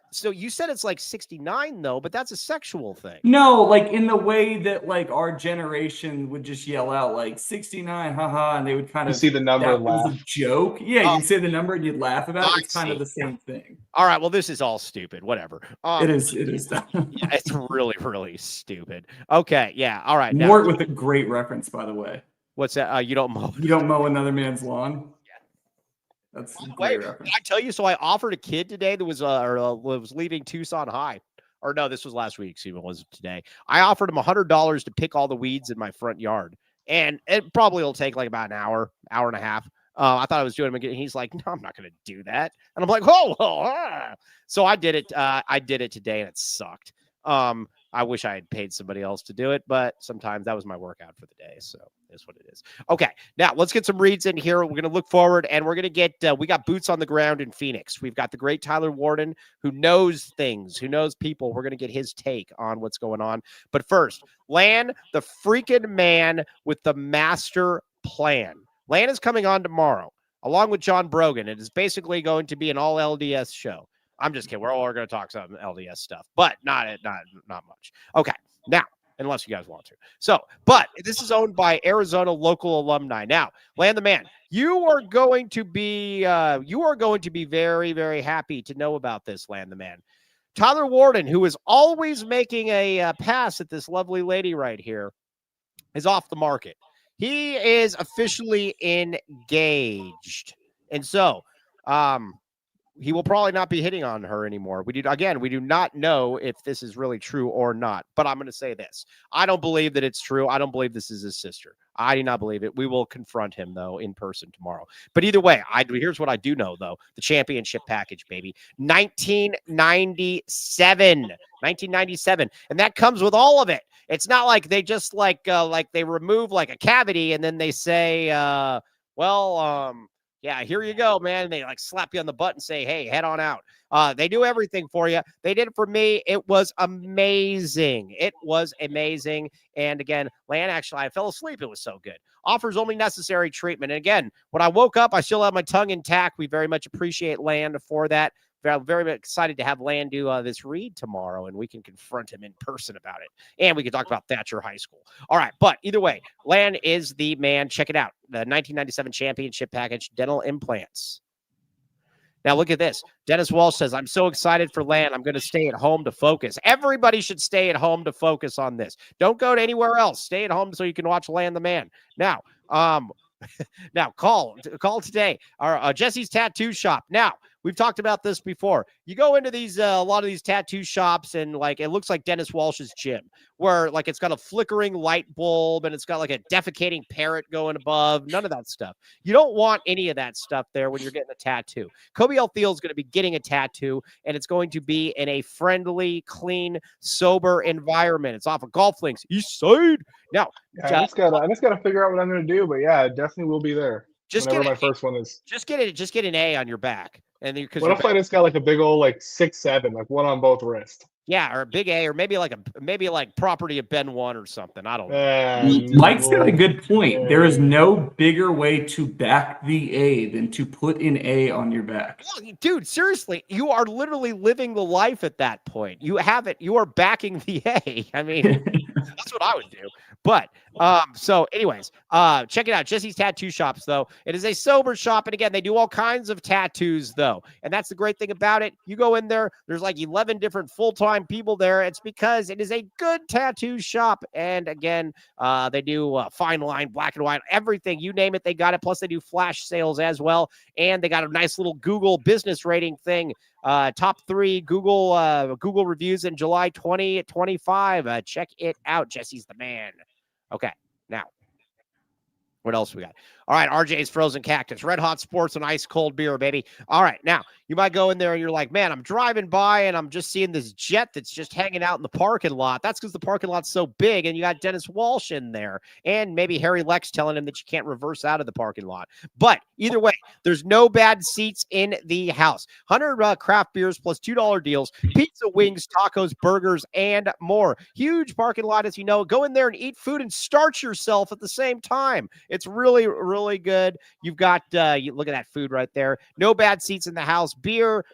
so you said it's like 69 though, but that's a sexual thing. No, like in the way that like our generation would just yell out like 69, haha, and they would kind of see the number and laugh. It was a joke. Yeah, you'd say the number and you'd laugh about it. It's kind of the same thing. All right, well, this is all stupid. Whatever. It is. Yeah, it's really, really stupid. Okay, yeah. All right. Mort with a great reference, by the way. What's that? You don't mow. You don't mow another man's lawn. That's great reference. I tell you, so I offered a kid today that was leaving Tucson High. Or no, this was last week. It wasn't today. I offered him $100 to pick all the weeds in my front yard. And it probably will take like about an hour and a half. I thought I was doing him again. He's like, no, I'm not going to do that. And I'm like, So I did it. I did it today and it sucked. I wish I had paid somebody else to do it, but sometimes that was my workout for the day. So it's what it is. Okay. Now let's get some reads in here. We're going to look forward and we're going to get, we got boots on the ground in Phoenix. We've got the great Tyler Warden who knows things, who knows people. We're going to get his take on what's going on. But first, Lan, the freaking man with the master plan. Lan is coming on tomorrow along with John Brogan. It is basically going to be an all LDS show. I'm just kidding. We're all going to talk some LDS stuff, but not much. Okay. Now unless you guys want to. So, but this is owned by Arizona local alumni. Now, Land the Man, you are going to be very, very happy to know about this, Land the Man. Tyler Warden, who is always making a pass at this lovely lady right here, is off the market. He is officially engaged. And so, he will probably not be hitting on her anymore. We do not know if this is really true or not, but I'm going to say this. I don't believe that it's true. I don't believe this is his sister. I do not believe it. We will confront him, though, in person tomorrow. But either way, here's what I do know, though. The championship package, baby. 1997. And that comes with all of it. It's not like they just like they remove like a cavity and then they say, yeah, here you go, man. And they like slap you on the butt and say, hey, head on out. They do everything for you. They did it for me. It was amazing. And again, Lan, actually, I fell asleep. It was so good. Offers only necessary treatment. And again, when I woke up, I still have my tongue intact. We very much appreciate Lan for that. I'm very excited to have Lan do this read tomorrow, and we can confront him in person about it. And we can talk about Thatcher High School. All right, but either way, Lan is the man. Check it out. The 1997 championship package, dental implants. Now look at this. Dennis Walsh says, I'm so excited for Lan. I'm going to stay at home to focus. Everybody should stay at home to focus on this. Don't go to anywhere else. Stay at home so you can watch Lan the Man. Now, call today. Our Jesse's Tattoo Shop. Now, we've talked about this before. You go into these a lot of these tattoo shops and like it looks like Dennis Walsh's gym, where like it's got a flickering light bulb and it's got like a defecating parrot going above. None of that stuff. You don't want any of that stuff there when you're getting a tattoo. Kobe L. Thiel is going to be getting a tattoo, and it's going to be in a friendly, clean, sober environment. It's off of Golf Links East Side. Now, I just gotta figure out what I'm gonna do, but yeah, it definitely will be there. Just get my first one is. Just get an A on your back, and because what if I just got like a big old like 6'7", like one on both wrists? Yeah, or a big A, or maybe like property of Ben 1 or something. I don't know. Mike's got a good point. There is no bigger way to back the A than to put an A on your back. Well, dude, seriously, you are literally living the life at that point. You have it. You are backing the A. I mean, that's what I would do. But so anyways, check it out. Jesse's Tattoo Shops, though. It is a sober shop. And again, they do all kinds of tattoos, though. And that's the great thing about it. You go in there, there's like 11 different full-time people there. It's because it is a good tattoo shop. And again, they do fine line, black and white, everything. You name it, they got it. Plus, they do flash sales as well. And they got a nice little Google business rating thing. Top 3 Google reviews in July 2025. Check it out. Jesse's the man. Okay, now, what else we got? All right, RJ's Frozen Cactus, Red Hot Sports and ice cold beer, baby. All right, now, you might go in there and you're like, man, I'm driving by and I'm just seeing this jet that's just hanging out in the parking lot. That's because the parking lot's so big and you got Dennis Walsh in there and maybe Harry Lex telling him that you can't reverse out of the parking lot. But either way, there's no bad seats in the house. 100 craft beers plus $2 deals, pizza, wings, tacos, burgers, and more. Huge parking lot, as you know. Go in there and eat food and starch yourself at the same time. It's really, really good. You've got, you look at that food right there. No bad seats in the house. Beer,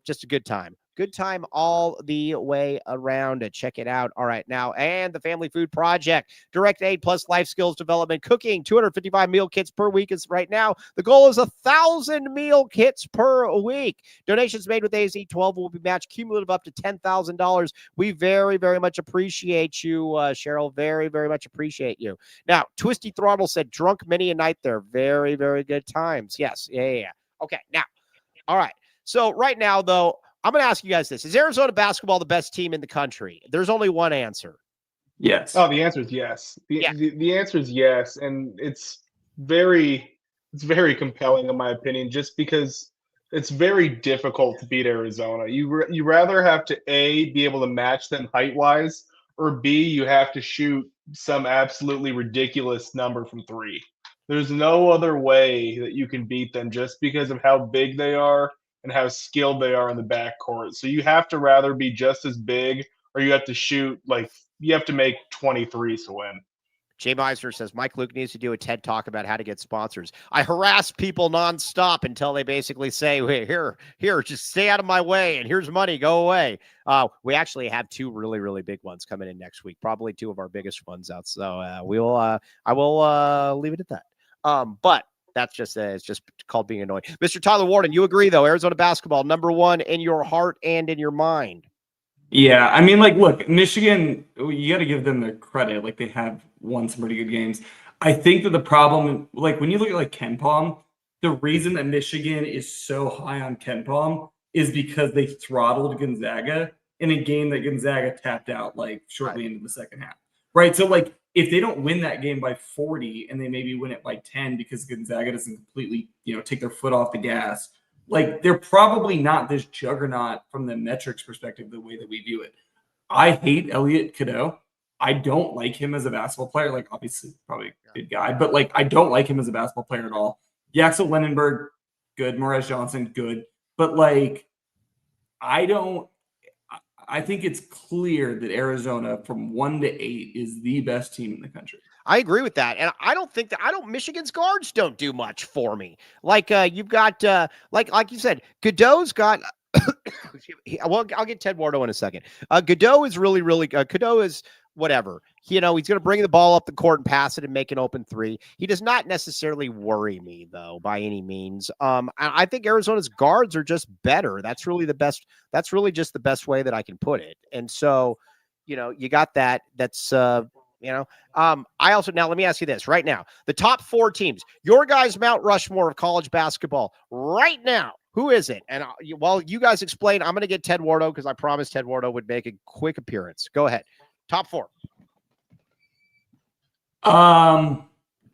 just a good time. Good time all the way around. Check it out. All right, now, and the Family Food Project, Direct Aid plus life skills development, cooking, 255 meal kits per week is right now. The goal is 1,000 meal kits per week. Donations made with AZ12 will be matched cumulative up to $10,000. We very, very much appreciate you, Cheryl. Very, very much appreciate you. Now, Twisty Throttle said, drunk many a night there. Very, very good times. Yes. Yeah. Okay, now, all right. So right now, though, I'm going to ask you guys this. Is Arizona basketball the best team in the country? There's only one answer. Yes. Oh, the answer is yes. The answer is yes. And it's very compelling in my opinion, just because it's very difficult to beat Arizona. You rather have to A, be able to match them height-wise, or B, you have to shoot some absolutely ridiculous number from 3. There's no other way that you can beat them just because of how big they are and how skilled they are in the backcourt. So you have to rather be just as big, or you have to shoot you have to make 23s to win. Jay Meisner says Mike Luke needs to do a TED talk about how to get sponsors. I harass people nonstop until they basically say, "Hey, here, just stay out of my way, and here's money, go away." We actually have 2 really, really big ones coming in next week, probably 2 of our biggest ones out. So I will leave it at that. But that's just it's just called being annoying. Mr. Tyler Warden, you agree though? Arizona basketball #1 in your heart and in your mind. Yeah, I mean, like, look, Michigan, you got to give them their credit. Like, they have won some pretty good games. I think that the problem, like, when you look at, like, KenPom, the reason that Michigan is so high on KenPom is because they throttled Gonzaga in a game that Gonzaga tapped out, like, shortly into the second half, right? So, like, if they don't win that game by 40 and they maybe win it by 10 because Gonzaga doesn't completely, take their foot off the gas, like, they're probably not this juggernaut from the metrics perspective, the way that we view it. I hate Elliot Cadeau. I don't like him as a basketball player. Like, obviously, probably a good guy, but, like, I don't like him as a basketball player at all. Yaxel Lenenberg, good. Morez Johnson, good. But, like, I think it's clear that Arizona from 1 to 8 is the best team in the country. I agree with that. And I don't think Michigan's guards don't do much for me. Like you've got like you said, Godot's got well, I'll get Ted Wardo in a second. Godot is really, really Godot is whatever. He's going to bring the ball up the court and pass it and make an open 3. He does not necessarily worry me though, by any means. I think Arizona's guards are just better. That's really the best. That's really just the best way that I can put it. And so, you got that. That's I also, now let me ask you this right now, the top 4 teams, your guys' Mount Rushmore of college basketball right now, who is it? And while you guys explain, I'm going to get Ted Wardo because I promised Ted Wardo would make a quick appearance. Go ahead. Top 4.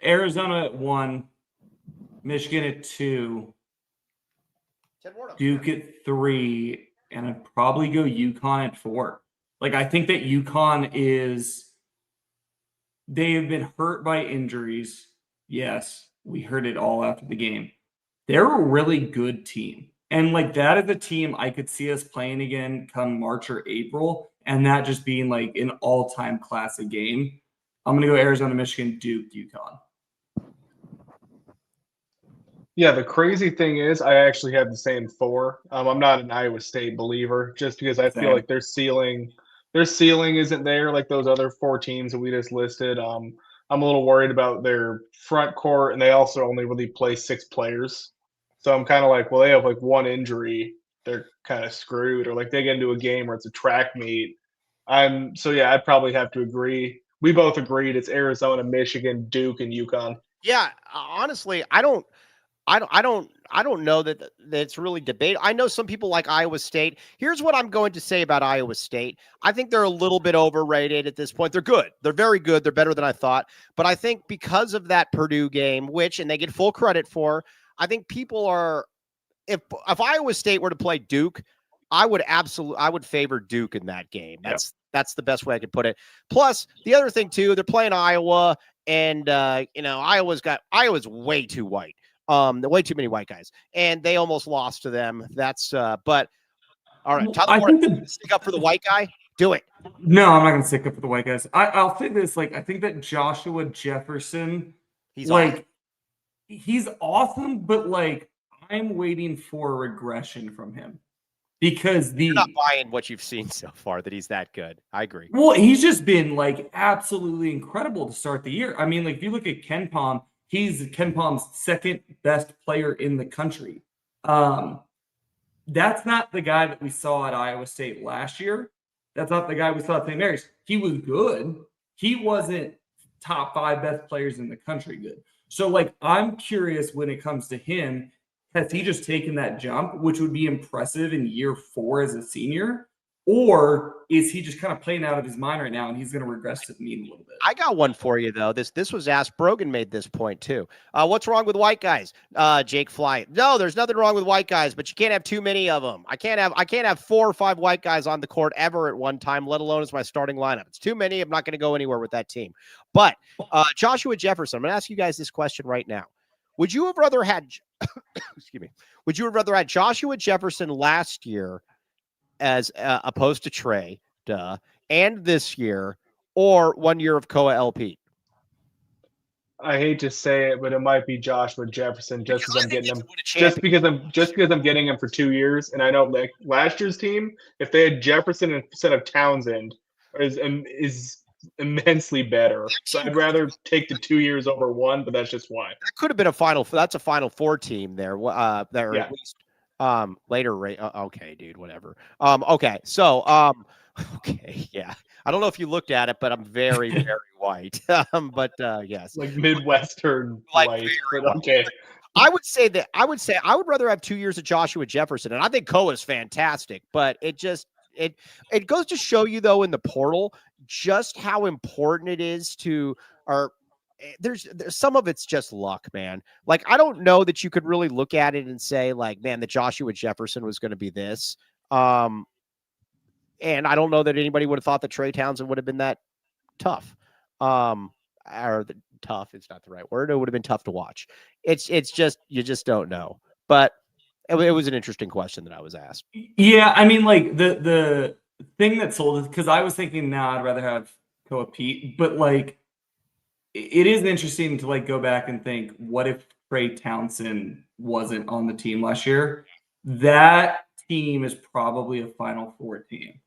Arizona at 1, Michigan at 2, Ted Wardo. Duke at 3, and I'd probably go UConn at 4. Like, I think that UConn they have been hurt by injuries. Yes, we heard it all after the game. They're a really good team. And, like, that is a team I could see us playing again come March or April, and that just being, like, an all-time classic game. I'm going to go Arizona, Michigan, Duke, UConn. Yeah, the crazy thing is I actually have the same 4. I'm not an Iowa State believer just because I feel like their ceiling isn't there like those other 4 teams that we just listed. I'm a little worried about their front court, and they also only really play 6 players. So I'm kind of like, well, they have like 1 injury, they're kind of screwed, or like they get into a game where it's a track meet. So yeah, I'd probably have to agree. We both agreed it's Arizona, Michigan, Duke, and UConn. Yeah, honestly, I don't know that it's really debate. I know some people like Iowa State. Here's what I'm going to say about Iowa State. I think they're a little bit overrated at this point. They're good. They're very good. They're better than I thought. But I think because of that Purdue game, and they get full credit for, I think people are, if Iowa State were to play Duke, I would favor Duke in that game. That's the best way I could put it. Plus, the other thing too, they're playing Iowa, and Iowa's way too white. Way too many white guys, and they almost lost to them. That's but all right. Tyler, stick up for the white guy. Do it. No, I'm not going to stick up for the white guys. I'll say this: like, I think that Joshua Jefferson, he's awesome, but like, I'm waiting for regression from him because you're not buying what you've seen so far that he's that good. I agree. Well, he's just been like absolutely incredible to start the year. I mean, like, if you look at KenPom, he's KenPom's 2nd best player in the country. That's not the guy that we saw at Iowa State last year. That's not the guy we saw at St. Mary's. He was good. He wasn't top 5 best players in the country good. So, like, I'm curious when it comes to him, has he just taken that jump, which would be impressive in year 4 as a senior? Or is he just kind of playing out of his mind right now and he's going to regress to the mean a little bit? I got one for you, though. This was asked. Brogan made this point, too. What's wrong with white guys? Jake Fly. No, there's nothing wrong with white guys, but you can't have too many of them. I can't have 4 or 5 white guys on the court ever at one time, let alone as my starting lineup. It's too many. I'm not going to go anywhere with that team. But Joshua Jefferson, I'm going to ask you guys this question right now. Would you have rather had excuse me? Would you have rather had Joshua Jefferson last year as opposed to Trey, and this year, or 1 year of Koa LP? I hate to say it, but it might be Joshua Jefferson just Because because I I'm think getting if him. you win a Just because I'm getting him for 2 years, and I know like last year's team, if they had Jefferson instead of Townsend, is immensely better. So I'd rather take the 2 years over one, but that's just why. that could have been a final. That's a Final Four team there. There Yeah. at least later. Okay, dude. Whatever. Okay. So okay. Yeah. I don't know if you looked at it, but I'm very very white. But yes, Like Midwestern like white, very but white. okay. I would say I would rather have 2 years of Joshua Jefferson, and I think Koa is fantastic, but it goes to show you though in the portal just how important it is to or there's some of it's just luck, man. Like I don't know that you could really look at it and say like, man, that Joshua Jefferson was going to be this. And I don't know that anybody would have thought that Trey Townsend would have been that tough. Tough is not the right word. It would have been tough to watch. It's just you just don't know. But it was an interesting question that I was asked. Yeah, I mean, like the thing that sold it because I was thinking, nah, I'd rather have Koa Pete, but like it is interesting to like go back and think, what if Trey Townsend wasn't on the team last year? That team is probably a Final Four team.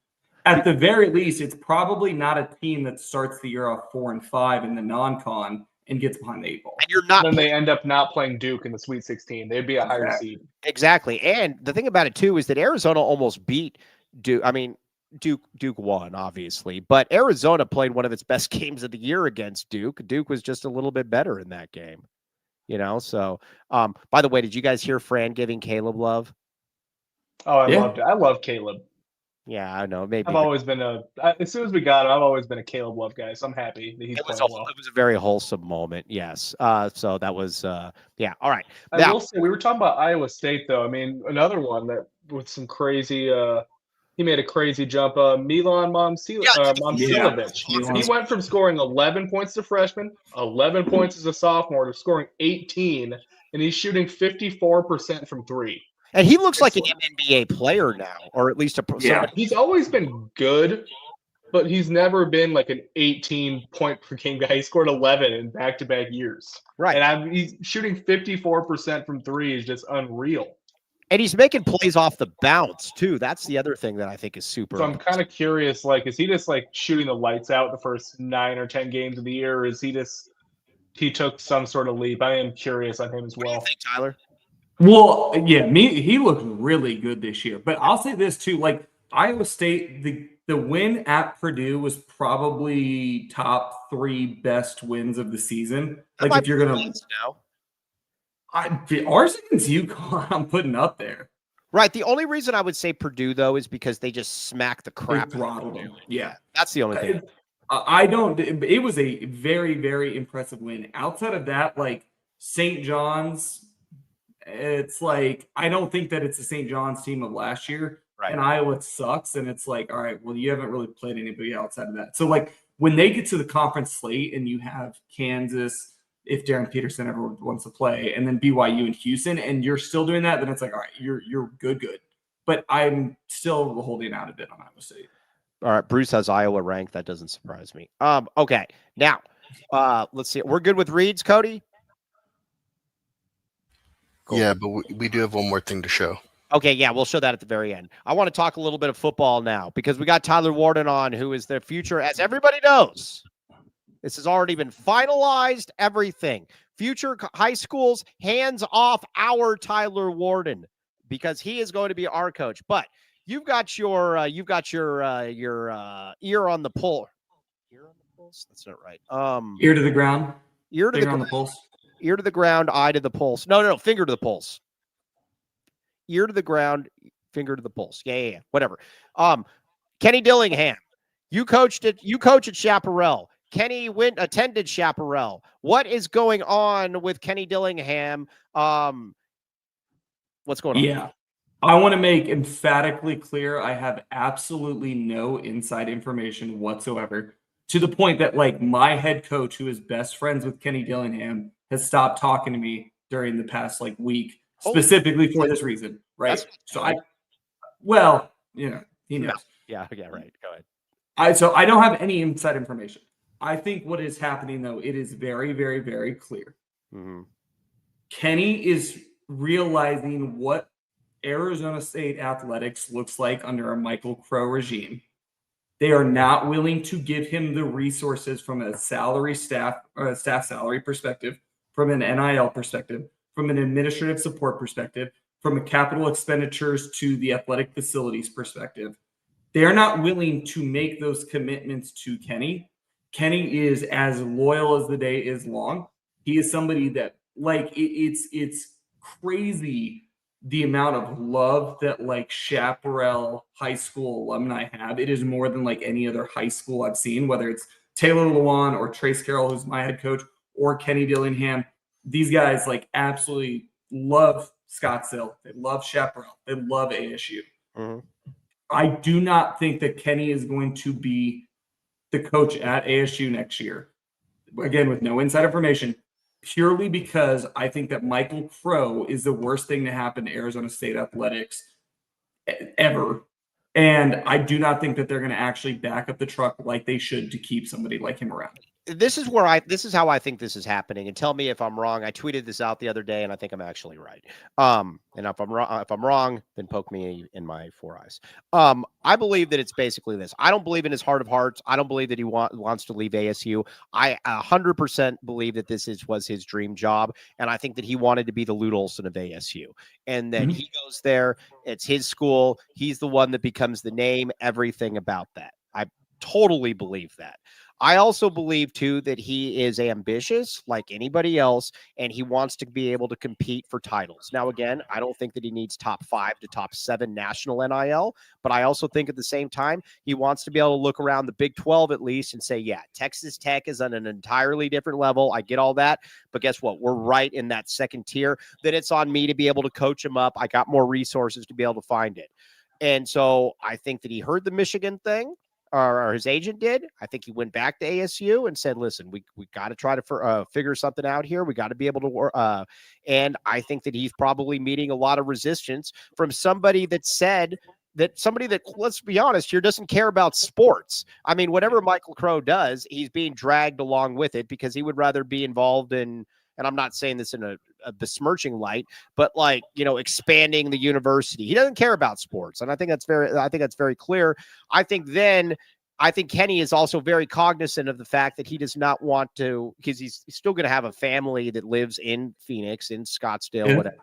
At the very least, it's probably not a team that starts the year off 4-5 in the non-con and gets behind the 8 ball. And you're not Then they end up not playing Duke in the Sweet 16. They'd be a higher seed. exactly. And the thing about it too is that Arizona almost beat Duke. I mean, Duke won, obviously, but Arizona played one of its best games of the year against Duke. Duke was just a little bit better in that game. So by the way, did you guys hear Fran giving Caleb love? Oh, I loved it. I love Caleb. Yeah, I know. Maybe I've always been as soon as we got him, I've always been a Caleb love guy. So I'm happy that he's playing well. It was a very wholesome moment. Yes. So that was yeah. All right. I will say we were talking about Iowa State though. I mean, another one that with some crazy he made a crazy jump. Milan Momcilovic. He went from scoring 11 points as a freshman, 11 points as a sophomore, to scoring 18, and he's shooting 54% from three. And he looks like an NBA player now, or at least He's always been good, but he's never been like an 18-point per game guy. He scored 11 in back-to-back years. Right. And he's shooting 54% from three is just unreal. And he's making plays off the bounce, too. That's the other thing that I think is super. So I'm kind of curious, like, is he just like shooting the lights out the first 9 or 10 games of the year, or is he took some sort of leap? I am curious on him as well. What do you think, Tyler? Well, yeah, he looked really good this year. But I'll say this too, like Iowa State, the win at Purdue was probably top 3 best wins of the season. Like if you're gonna ours against UConn, I'm putting up there. Right. The only reason I would say Purdue though is because they just smacked the crap out of them. Yeah, that's the only thing. It was a very, very impressive win. Outside of that, like St. John's. It's like I don't think that it's the St. John's team of last year, right. And Iowa sucks. And it's like, all right, well, you haven't really played anybody outside of that. So, like when they get to the conference slate and you have Kansas, if Darren Peterson ever wants to play, and then BYU and Houston, and you're still doing that, then it's like, all right, you're good. But I'm still holding out a bit on Iowa State. All right, Bruce has Iowa ranked. That doesn't surprise me. Okay, now let's see. We're good with reads, Cody. Cool. Yeah, but we do have one more thing to show. Okay, yeah, we'll show that at the very end. I want to talk a little bit of football now because we got Tyler Warden on, who is the future, as everybody knows. This has already been finalized, everything. Future high schools, hands off our Tyler Warden because he is going to be our coach. But you've got your ear on the pulse. Ear on the pulse? That's not right. Ear to the ground. Ear to the ground. Pulse. Ear to the ground, eye to the pulse. No, finger to the pulse. Ear to the ground, finger to the pulse. Yeah. Whatever. Kenny Dillingham, you coach at Chaparral. Kenny attended Chaparral. What is going on with Kenny Dillingham? What's going on? Yeah. I want to make emphatically clear I have absolutely no inside information whatsoever, to the point that like my head coach, who is best friends with Kenny Dillingham, has stopped talking to me during the past like week, specifically for this reason, right? So he knows. Yeah, right. Go ahead. So I don't have any inside information. I think what is happening, though, it is very, very, very clear. Mm-hmm. Kenny is realizing what Arizona State athletics looks like under a Michael Crow regime. They are not willing to give him the resources from a staff salary perspective, from an NIL perspective, from an administrative support perspective, from a capital expenditures to the athletic facilities perspective. They are not willing to make those commitments to Kenny. Kenny is as loyal as the day is long. He is somebody that, like, it's crazy the amount of love that, like, Chaparral High School alumni have. It is more than, like, any other high school I've seen, whether it's Taylor Lewan or Trace Carroll, who's my head coach, or Kenny Dillingham. These guys, like, absolutely love Scottsdale. They love Chaparral. They love ASU. Mm-hmm. I do not think that Kenny is going to be the coach at ASU next year. Again, with no inside information, purely because I think that Michael Crow is the worst thing to happen to Arizona State athletics ever. And I do not think that they're going to actually back up the truck like they should to keep somebody like him around. This is how I think this is happening. And tell me if I'm wrong. I tweeted this out the other day, and I think I'm actually right. And if I'm wrong, then poke me in my 4 eyes. I believe that it's basically this. I don't believe in his heart of hearts. I don't believe that he wants to leave ASU. I 100% believe that this was his dream job, and I think that he wanted to be the Lute Olson of ASU. And then he goes there. It's his school. He's the one that becomes the name. Everything about that. I totally believe that. I also believe, too, that he is ambitious like anybody else, and he wants to be able to compete for titles. Now, again, I don't think that he needs top 5 to top 7 national NIL, but I also think at the same time, he wants to be able to look around the Big 12 at least and say, yeah, Texas Tech is on an entirely different level. I get all that, but guess what? We're right in that second tier. Then it's on me to be able to coach him up. I got more resources to be able to find it. And so I think that he heard the Michigan thing. Or his agent did. I think he went back to ASU and said, listen, we got to try to figure something out here. We got to be able to work. And I think that he's probably meeting a lot of resistance from somebody that said that let's be honest here, doesn't care about sports. I mean, whatever Michael Crow does, he's being dragged along with it because he would rather be involved in, and I'm not saying this in a besmirching light, but like, expanding the university. He doesn't care about sports. And I think that's very clear. I think Kenny is also very cognizant of the fact that he does not want to, because he's still going to have a family that lives in Phoenix, in Scottsdale, whatever.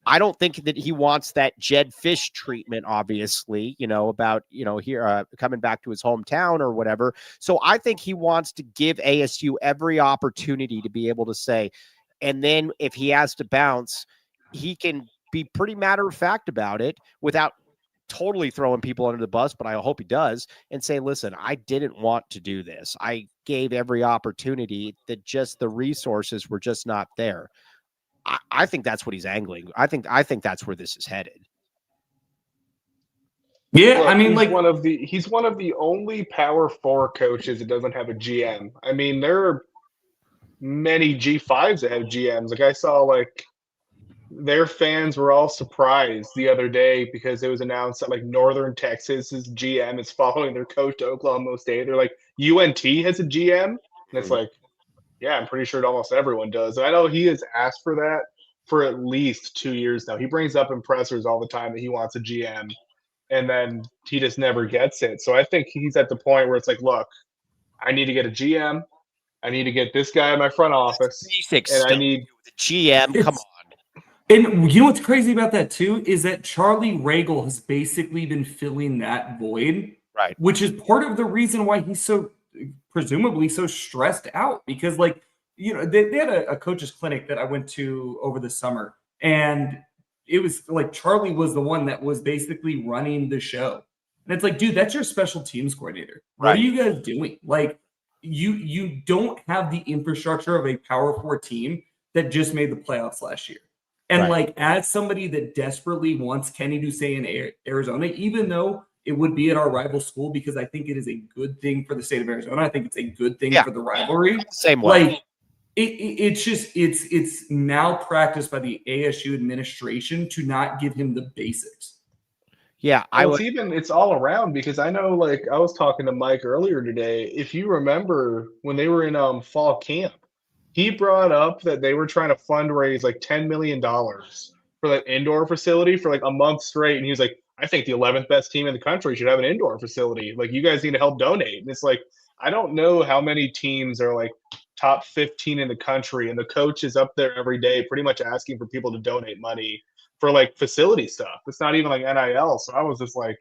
I don't think that he wants that Jed Fish treatment, obviously, about, here coming back to his hometown or whatever. So I think he wants to give ASU every opportunity to be able to say, and then if he has to bounce, he can be pretty matter of fact about it without totally throwing people under the bus, but I hope he does, and say, listen, I didn't want to do this. I gave every opportunity, that just the resources were just not there. I think that's what he's angling. I think that's where this is headed. Yeah, Look, I mean, he's one of the only Power 4 coaches that doesn't have a GM. I mean, there are many G5s that have GMs. Like I saw, like their fans were all surprised the other day because it was announced that like Northern Texas's GM is following their coach to Oklahoma State. They're like, UNT has a GM, and it's like, yeah, I'm pretty sure almost everyone does. And I know he has asked for that for at least 2 years now. He brings up in pressers all the time that he wants a GM, and then he just never gets it. So I think he's at the point where it's like, look, I need to get a GM. I need to get this guy in my front office. And I need the GM. Come on. And you know what's crazy about that too is that Charlie Regal has basically been filling that void, right? Which is part of the reason why he's so presumably so stressed out, because like, they had a coach's clinic that I went to over the summer, and it was like Charlie was the one that was basically running the show. And it's like, dude, that's your special teams coordinator. Right. What are you guys doing? Like, you don't have the infrastructure of a Power 4 team that just made the playoffs last year. And like, as somebody that desperately wants Kenny to stay in Arizona, even though it would be at our rival school, because I think it is a good thing for the state of Arizona. I think it's a good thing for the rivalry. Same way. Like, it's malpractice by the ASU administration to not give him the basics. Yeah, it's all around because I know, like, I was talking to Mike earlier today. If you remember when they were in fall camp, he brought up that they were trying to fundraise like $10 million for that indoor facility for like a month straight. And he was like, I think the 11th best team in the country should have an indoor facility. Like, you guys need to help donate. And it's like, I don't know how many teams are like top 15 in the country, and the coach is up there every day pretty much asking for people to donate money for like facility stuff. It's not even like NIL. So I was just like,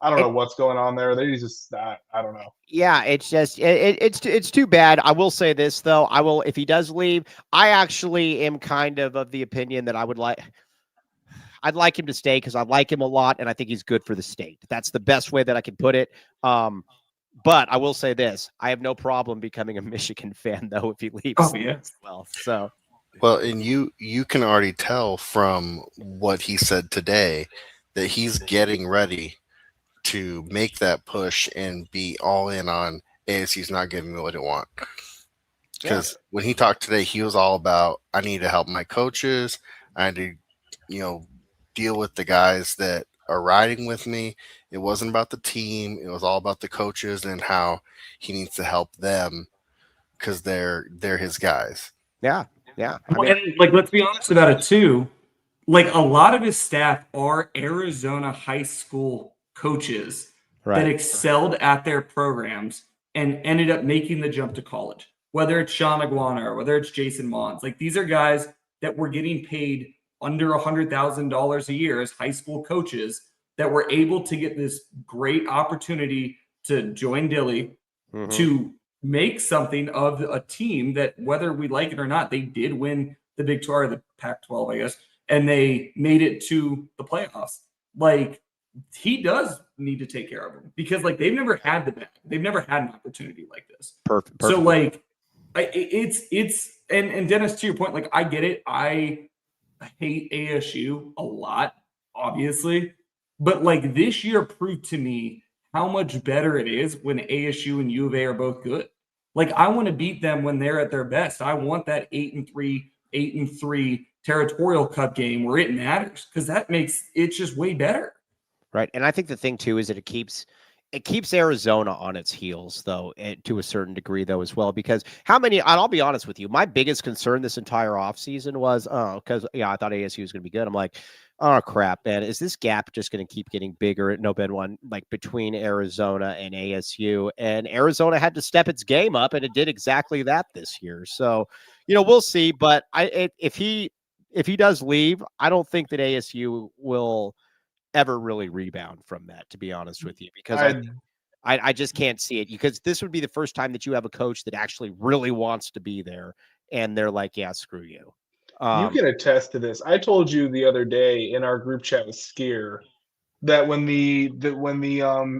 I don't know what's going on there. They just, I don't know. Yeah, it's just it's too bad. I will say this though. If he does leave, I actually am kind of the opinion that I'd like him to stay because I like him a lot and I think he's good for the state. That's the best way that I can put it. But I will say this: I have no problem becoming a Michigan fan though if he leaves. Oh yeah. Well, so. Well, and you can already tell from what he said today that he's getting ready to make that push and be all in on ASU's not giving me what I want. Because when he talked today, he was all about, I need to help my coaches. I need to, deal with the guys that are riding with me. It wasn't about the team. It was all about the coaches and how he needs to help them because they're his guys. Yeah. Yeah. And like, let's be honest about it too. Like, a lot of his staff are Arizona high school coaches that excelled at their programs and ended up making the jump to college. Whether it's Sean Iguana or whether it's Jason Mons, like, these are guys that were getting paid under $100,000 a year as high school coaches that were able to get this great opportunity to join Dilly, to make something of a team that, whether we like it or not, they did win the Big 12 or the Pac-12, I guess, and they made it to the playoffs. Like, he does need to take care of them because, like, they've never had they've never had an opportunity like this. Perfect. So, like, and Dennis, to your point, like, I get it. I hate ASU a lot, obviously, but like, this year proved to me how much better it is when ASU and U of A are both good. Like, I want to beat them when they're at their best. I want that 8-3 territorial cup game where it matters, because that makes it just way better. Right. And I think the thing too is that it keeps Arizona on its heels, though, to a certain degree, though, as well, because and I'll be honest with you, my biggest concern this entire offseason was, because I thought ASU was going to be good. I'm like, oh crap, man, is this gap just going to keep getting bigger at no bed one, like between Arizona and ASU? And Arizona had to step its game up, and it did exactly that this year. So, we'll see. But if he does leave, I don't think that ASU will ever really rebound from that, to be honest with you, because I just can't see it, because this would be the first time that you have a coach that actually really wants to be there, and they're like, yeah, screw you. You can attest to this. I told you the other day in our group chat with Skier that when the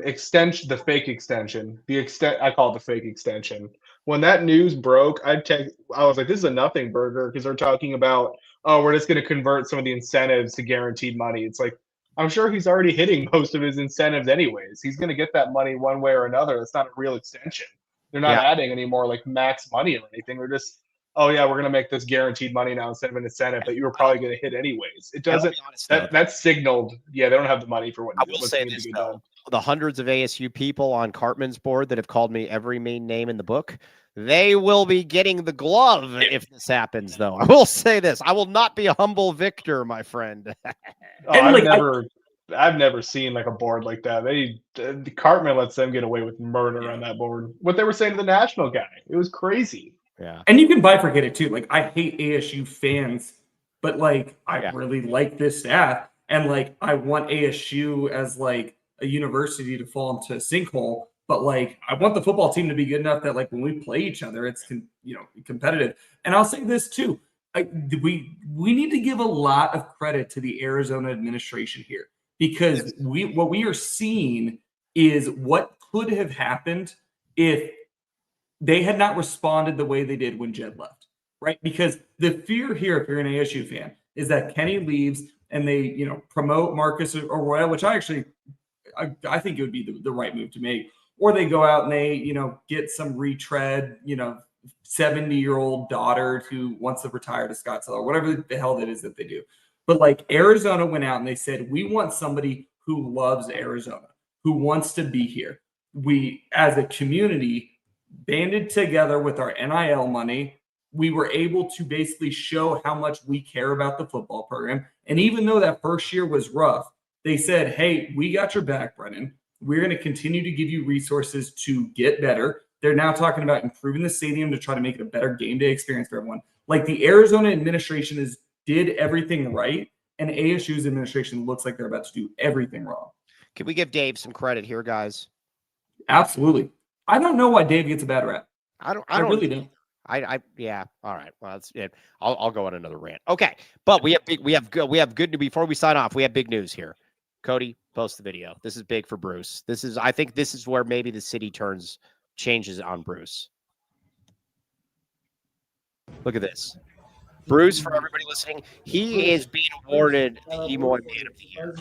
extension, the fake extension, I call it the fake extension. When that news broke, I was like, this is a nothing burger, because they're talking about, oh, we're just going to convert some of the incentives to guaranteed money. It's like, I'm sure he's already hitting most of his incentives anyways. He's going to get that money one way or another. It's not a real extension. They're not adding any more like max money or anything. They're just, oh yeah, we're going to make this guaranteed money now instead of an incentive that you were probably going to hit anyways. It doesn't. That's signaled. Yeah, they don't have the money for what. I will say this though: the hundreds of ASU people on Cartman's board that have called me every main name in the book, they will be getting the glove if this happens, though. I will say this: I will not be a humble victor, my friend. I've never seen like a board like that. Cartman lets them get away with murder on that board. What they were saying to the national guy, it was crazy. Yeah, and you can bifurcate it too. Like, I hate ASU fans, but like, I really like this staff, and like, I want ASU as like a university to fall into a sinkhole. But like, I want the football team to be good enough that like when we play each other, it's competitive. And I'll say this too: we need to give a lot of credit to the Arizona administration here, because what we are seeing is what could have happened if they had not responded the way they did when Jed left, right? Because the fear here, if you're an ASU fan, is that Kenny leaves and they, promote Marcus or Royal, which I think it would be the right move to make. Or they go out and they, get some retread, 70-year-old daughter who wants to retire to Scottsdale or whatever the hell that is that they do. But like, Arizona went out and they said, we want somebody who loves Arizona, who wants to be here. We, as a community, banded together with our NIL money. We were able to basically show how much we care about the football program. And even though that first year was rough, they said, hey, we got your back, Brennan. We're going to continue to give you resources to get better. They're now talking about improving the stadium to try to make it a better game day experience for everyone. Like, the Arizona administration did everything right, and ASU's administration looks like they're about to do everything wrong. Can we give Dave some credit here, guys? Absolutely. I don't know why Dave gets a bad rap. I really don't. Yeah. All right. Well, that's it. I'll go on another rant. Okay. But we have good before we sign off. We have big news here. Cody, post the video. This is big for Bruce. I think this is where maybe the city changes on Bruce. Look at this. Bruce, for everybody listening, he is being awarded the Emoy Man of the Year.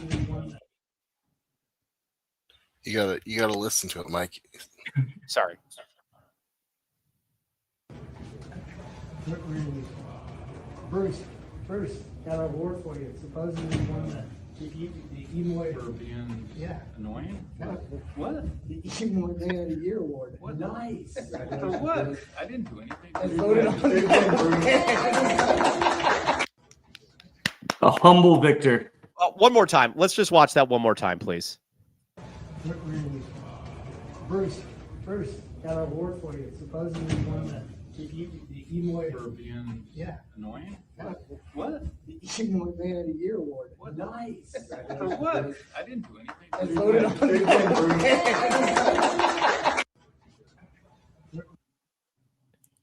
You gotta listen to it, Mike. Sorry. Bruce, got an award for you. Supposedly you won the Emoy For being annoying? No, What? the Emoy Man of the Year award. What? Nice. For what? I didn't do anything. I voted on it. A humble victor. One more time. Let's just watch that one more time, please. Bruce, got an award for you. Supposedly you won the Emoy For being annoying? No, What? the Emoy Man of the Year award. What? Nice. For what? I didn't do anything. I voted on it.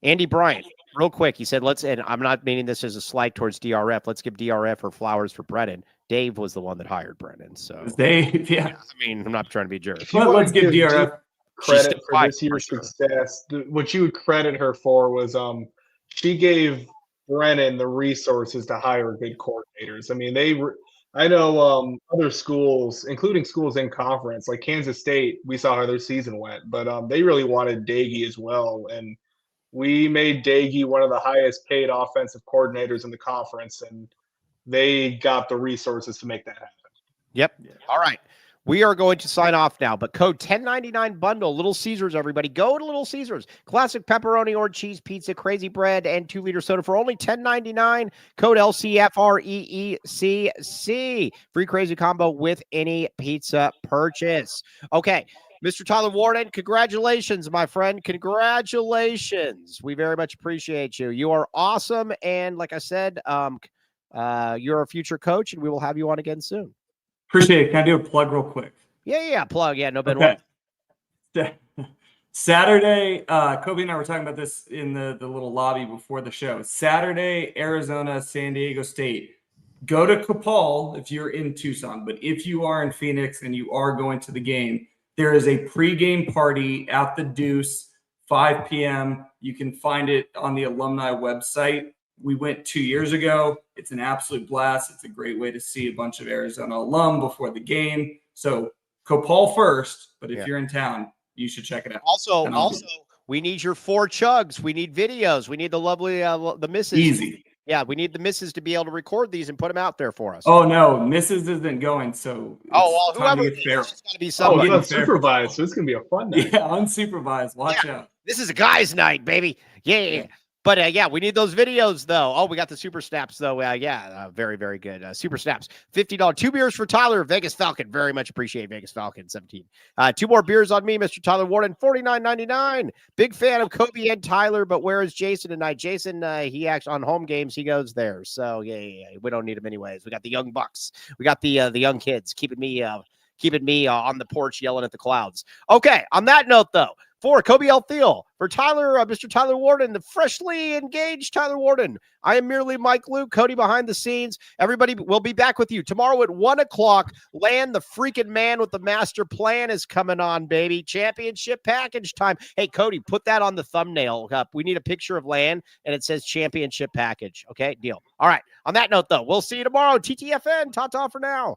Andy Bryant, real quick, he said, and I'm not meaning this as a slight towards DRF. Let's give DRF her flowers for Brennan. Dave was the one that hired Brennan. So Dave, yeah. I mean, I'm not trying to be a jerk. But let's give DRF credit for fine, this year's for sure. success. What you would credit her for was she gave Brennan the resources to hire good coordinators. I mean, I know other schools, including schools in conference, like Kansas State, we saw how their season went, but they really wanted Daggy as well. And we made Daggy one of the highest paid offensive coordinators in the conference, and they got the resources to make that happen. Yep. All right. We are going to sign off now, but code 1099 bundle, Little Caesars, everybody. Go to Little Caesars. Classic pepperoni or cheese pizza, crazy bread, and 2-liter soda for only $10.99. Code LCFREECC. Free crazy combo with any pizza purchase. Okay. Mr. Tyler Warden, congratulations, my friend. Congratulations. We very much appreciate you. You are awesome. And like I said, you're a future coach, and we will have you on again soon. Appreciate it. Can I do a plug real quick? Yeah. Plug. Yeah, no, Ben. Okay. Saturday, Kobe and I were talking about this in the little lobby before the show. Saturday, Arizona, San Diego State. Go to Capal if you're in Tucson, but if you are in Phoenix and you are going to the game, there is a pregame party at the Deuce, 5 p.m. You can find it on the alumni website. We went 2 years ago. It's an absolute blast. It's a great way to see a bunch of Arizona alum before the game. So Copal first, but if you're in town, you should check it out. Also, we need your 4 chugs. We need videos. We need the lovely the misses. Easy. Yeah, we need the misses to be able to record these and put them out there for us. Oh no, Mrs. isn't going. So whoever it is, it's just got to be somebody. Oh, it's unsupervised, so it's gonna be a fun night. Yeah, unsupervised. Watch out. This is a guy's night, baby. Yeah. But we need those videos though. Oh, we got the super snaps though. Very, very good. Super snaps, $50. 2 beers for Tyler, Vegas Falcon. Very much appreciate Vegas Falcon, 17. 2 more beers on me, Mr. Tyler Warden, $49.99. Big fan of Kobe and Tyler, but where is Jason tonight? Jason, he acts on home games. He goes there. So yeah. We don't need him anyways. We got the young bucks. We got the young kids keeping me on the porch yelling at the clouds. Okay. On that note though, for Kobe L. Thiel, for Tyler, Mr. Tyler Warden, the freshly engaged Tyler Warden, I am merely Mike Luke, Cody behind the scenes. Everybody will be back with you tomorrow at 1 o'clock. Land, the freaking man with the master plan, is coming on, baby. Championship package time. Hey, Cody, put that on the thumbnail. We need a picture of Land, and it says championship package. Okay, deal. All right. On that note, though, we'll see you tomorrow. TTFN. Ta-ta for now.